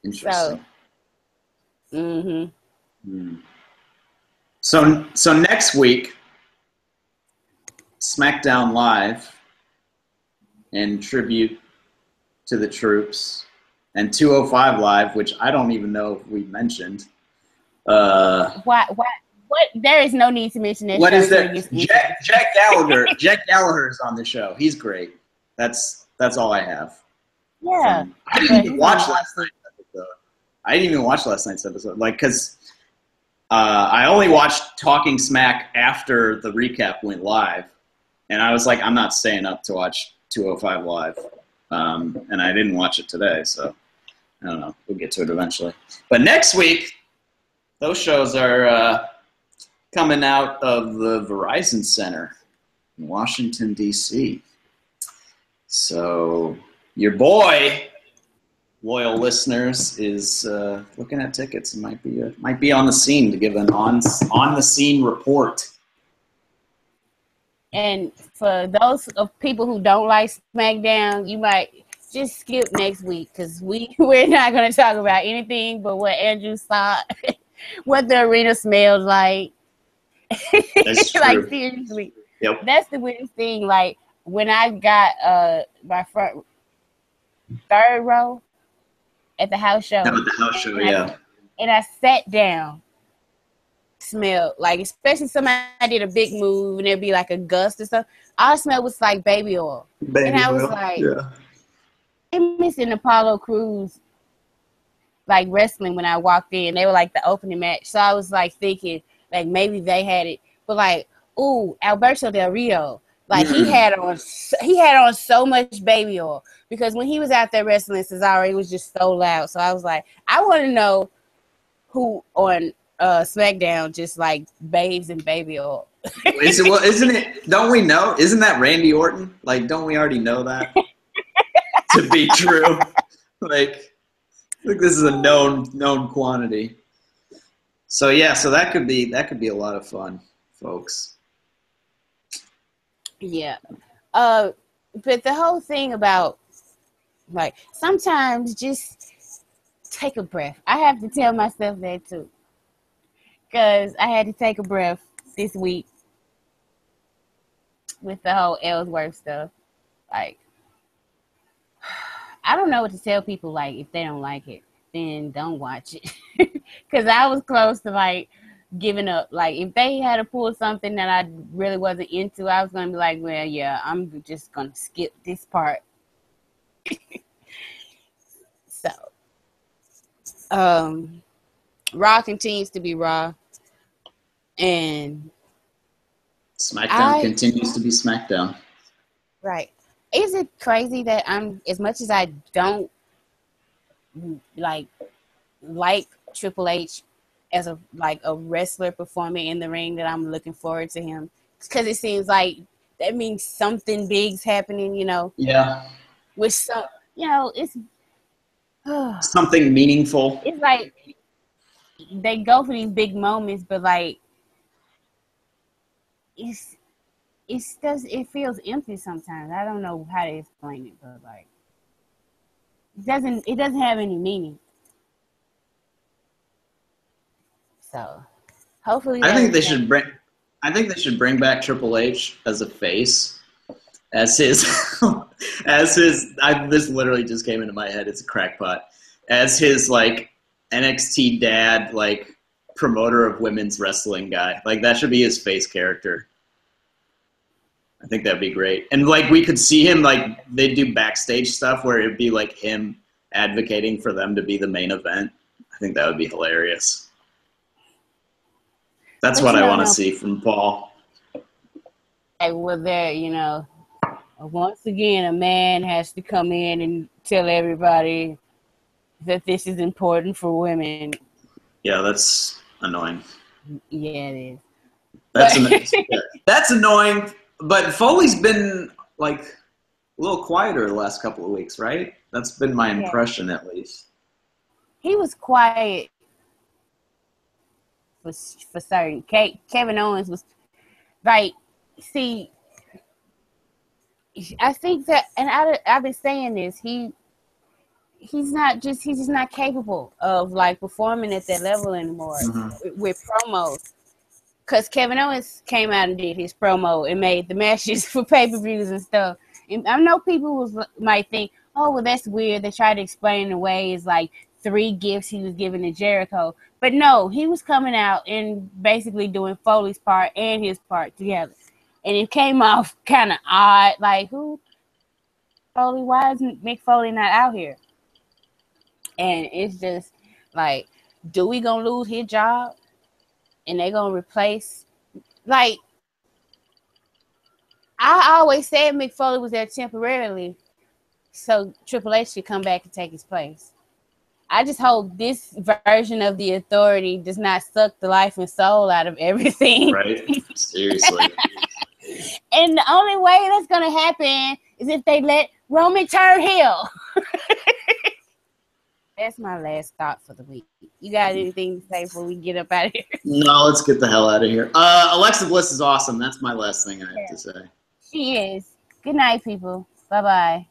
Interesting. So, So next week, SmackDown Live in tribute to the troops, and 205 Live, which I don't even know if we mentioned. Why? What? There is no need to mention that. What is that? Jack Gallagher. Jack Gallagher is on the show. He's great. That's all I have. Yeah. I didn't even watch last night's episode. Like, because I only watched Talking Smack after the recap went live, and I was like, I'm not staying up to watch 205 Live, and I didn't watch it today, so I don't know. We'll get to it eventually. But next week, those shows are coming out of the Verizon Center in Washington, D.C. So your boy, loyal listeners, is looking at tickets and might be on the scene to give an on the scene report. And for those of people who don't like SmackDown, you might just skip next week because we're not going to talk about anything but what Andrew saw, what the arena smelled like. That's true. Like, seriously. Yep. That's the weirdest thing. Like, when I got my front third row at the house show. At the house show, yeah. And I sat down, smelled like, especially somebody did a big move and there'd be like a gust or something. All I smelled was like baby oil. And I was like, I'm missing Apollo Crews like wrestling when I walked in. They were like the opening match. So I was like thinking, like maybe they had it. But like, ooh, Alberto Del Rio. Like he had on so much baby oil because when he was out there wrestling Cesaro, it was just so loud. So I was like, I want to know who on SmackDown just like bathes in baby oil. Isn't it? Don't we know? Isn't that Randy Orton? Like, don't we already know that to be true? Like, I think this is a known quantity. So yeah, so that could be a lot of fun, folks. Yeah. But the whole thing about, like, sometimes just take a breath. I have to tell myself that too. Because I had to take a breath this week with the whole Ellsworth stuff. Like, I don't know what to tell people, like, if they don't like it, then don't watch it. Because I was close to, like, giving up. Like, if they had to pull something that I really wasn't into, I was going to be like, well, yeah, I'm just going to skip this part. So, Raw continues to be Raw. And SmackDown continues to be SmackDown. Right. Is it crazy that as much as I don't like Triple H as a wrestler performing in the ring, that I'm looking forward to him, because it seems like that means something big's happening, you know. Yeah. With some, you know, it's something meaningful. It's like they go for these big moments, but like it feels empty sometimes. I don't know how to explain it, but like it doesn't have any meaning. So hopefully I think they should bring back Triple H as a face, as his as his, this literally just came into my head. It's a crackpot. As his like NXT dad, like promoter of women's wrestling guy. Like that should be his face character. I think that'd be great. And like we could see him, like they'd do backstage stuff where it'd be like him advocating for them to be the main event. I think that would be hilarious. That's what I want to see from Paul. Well, there, you know, once again, a man has to come in and tell everybody that this is important for women. Yeah, that's annoying. Yeah, it is. That's annoying. But Foley's been like a little quieter the last couple of weeks, right? That's been my impression, at least. He was quiet for certain. Kevin Owens was like, see, I think that, and I've been saying this, he's just not capable of like performing at that level anymore with promos. Because Kevin Owens came out and did his promo and made the matches for pay-per-views and stuff. And I know people might think, oh, well, that's weird. They try to explain away as like 3 gifts he was giving to Jericho. But no, he was coming out and basically doing Foley's part and his part together. And it came off kind of odd. Like, who? Foley? Why isn't Mick Foley not out here? And it's just like, do we gonna lose his job? And they're going to replace, like, I always said Mick Foley was there temporarily, so Triple H should come back and take his place. I just hope this version of the Authority does not suck the life and soul out of everything. Right? Seriously. And the only way that's going to happen is if they let Roman turn heel. That's my last thought for the week. You got anything to say before we get up out of here? No, let's get the hell out of here. Alexa Bliss is awesome. That's my last thing I have to say. She is. Good night, people. Bye-bye.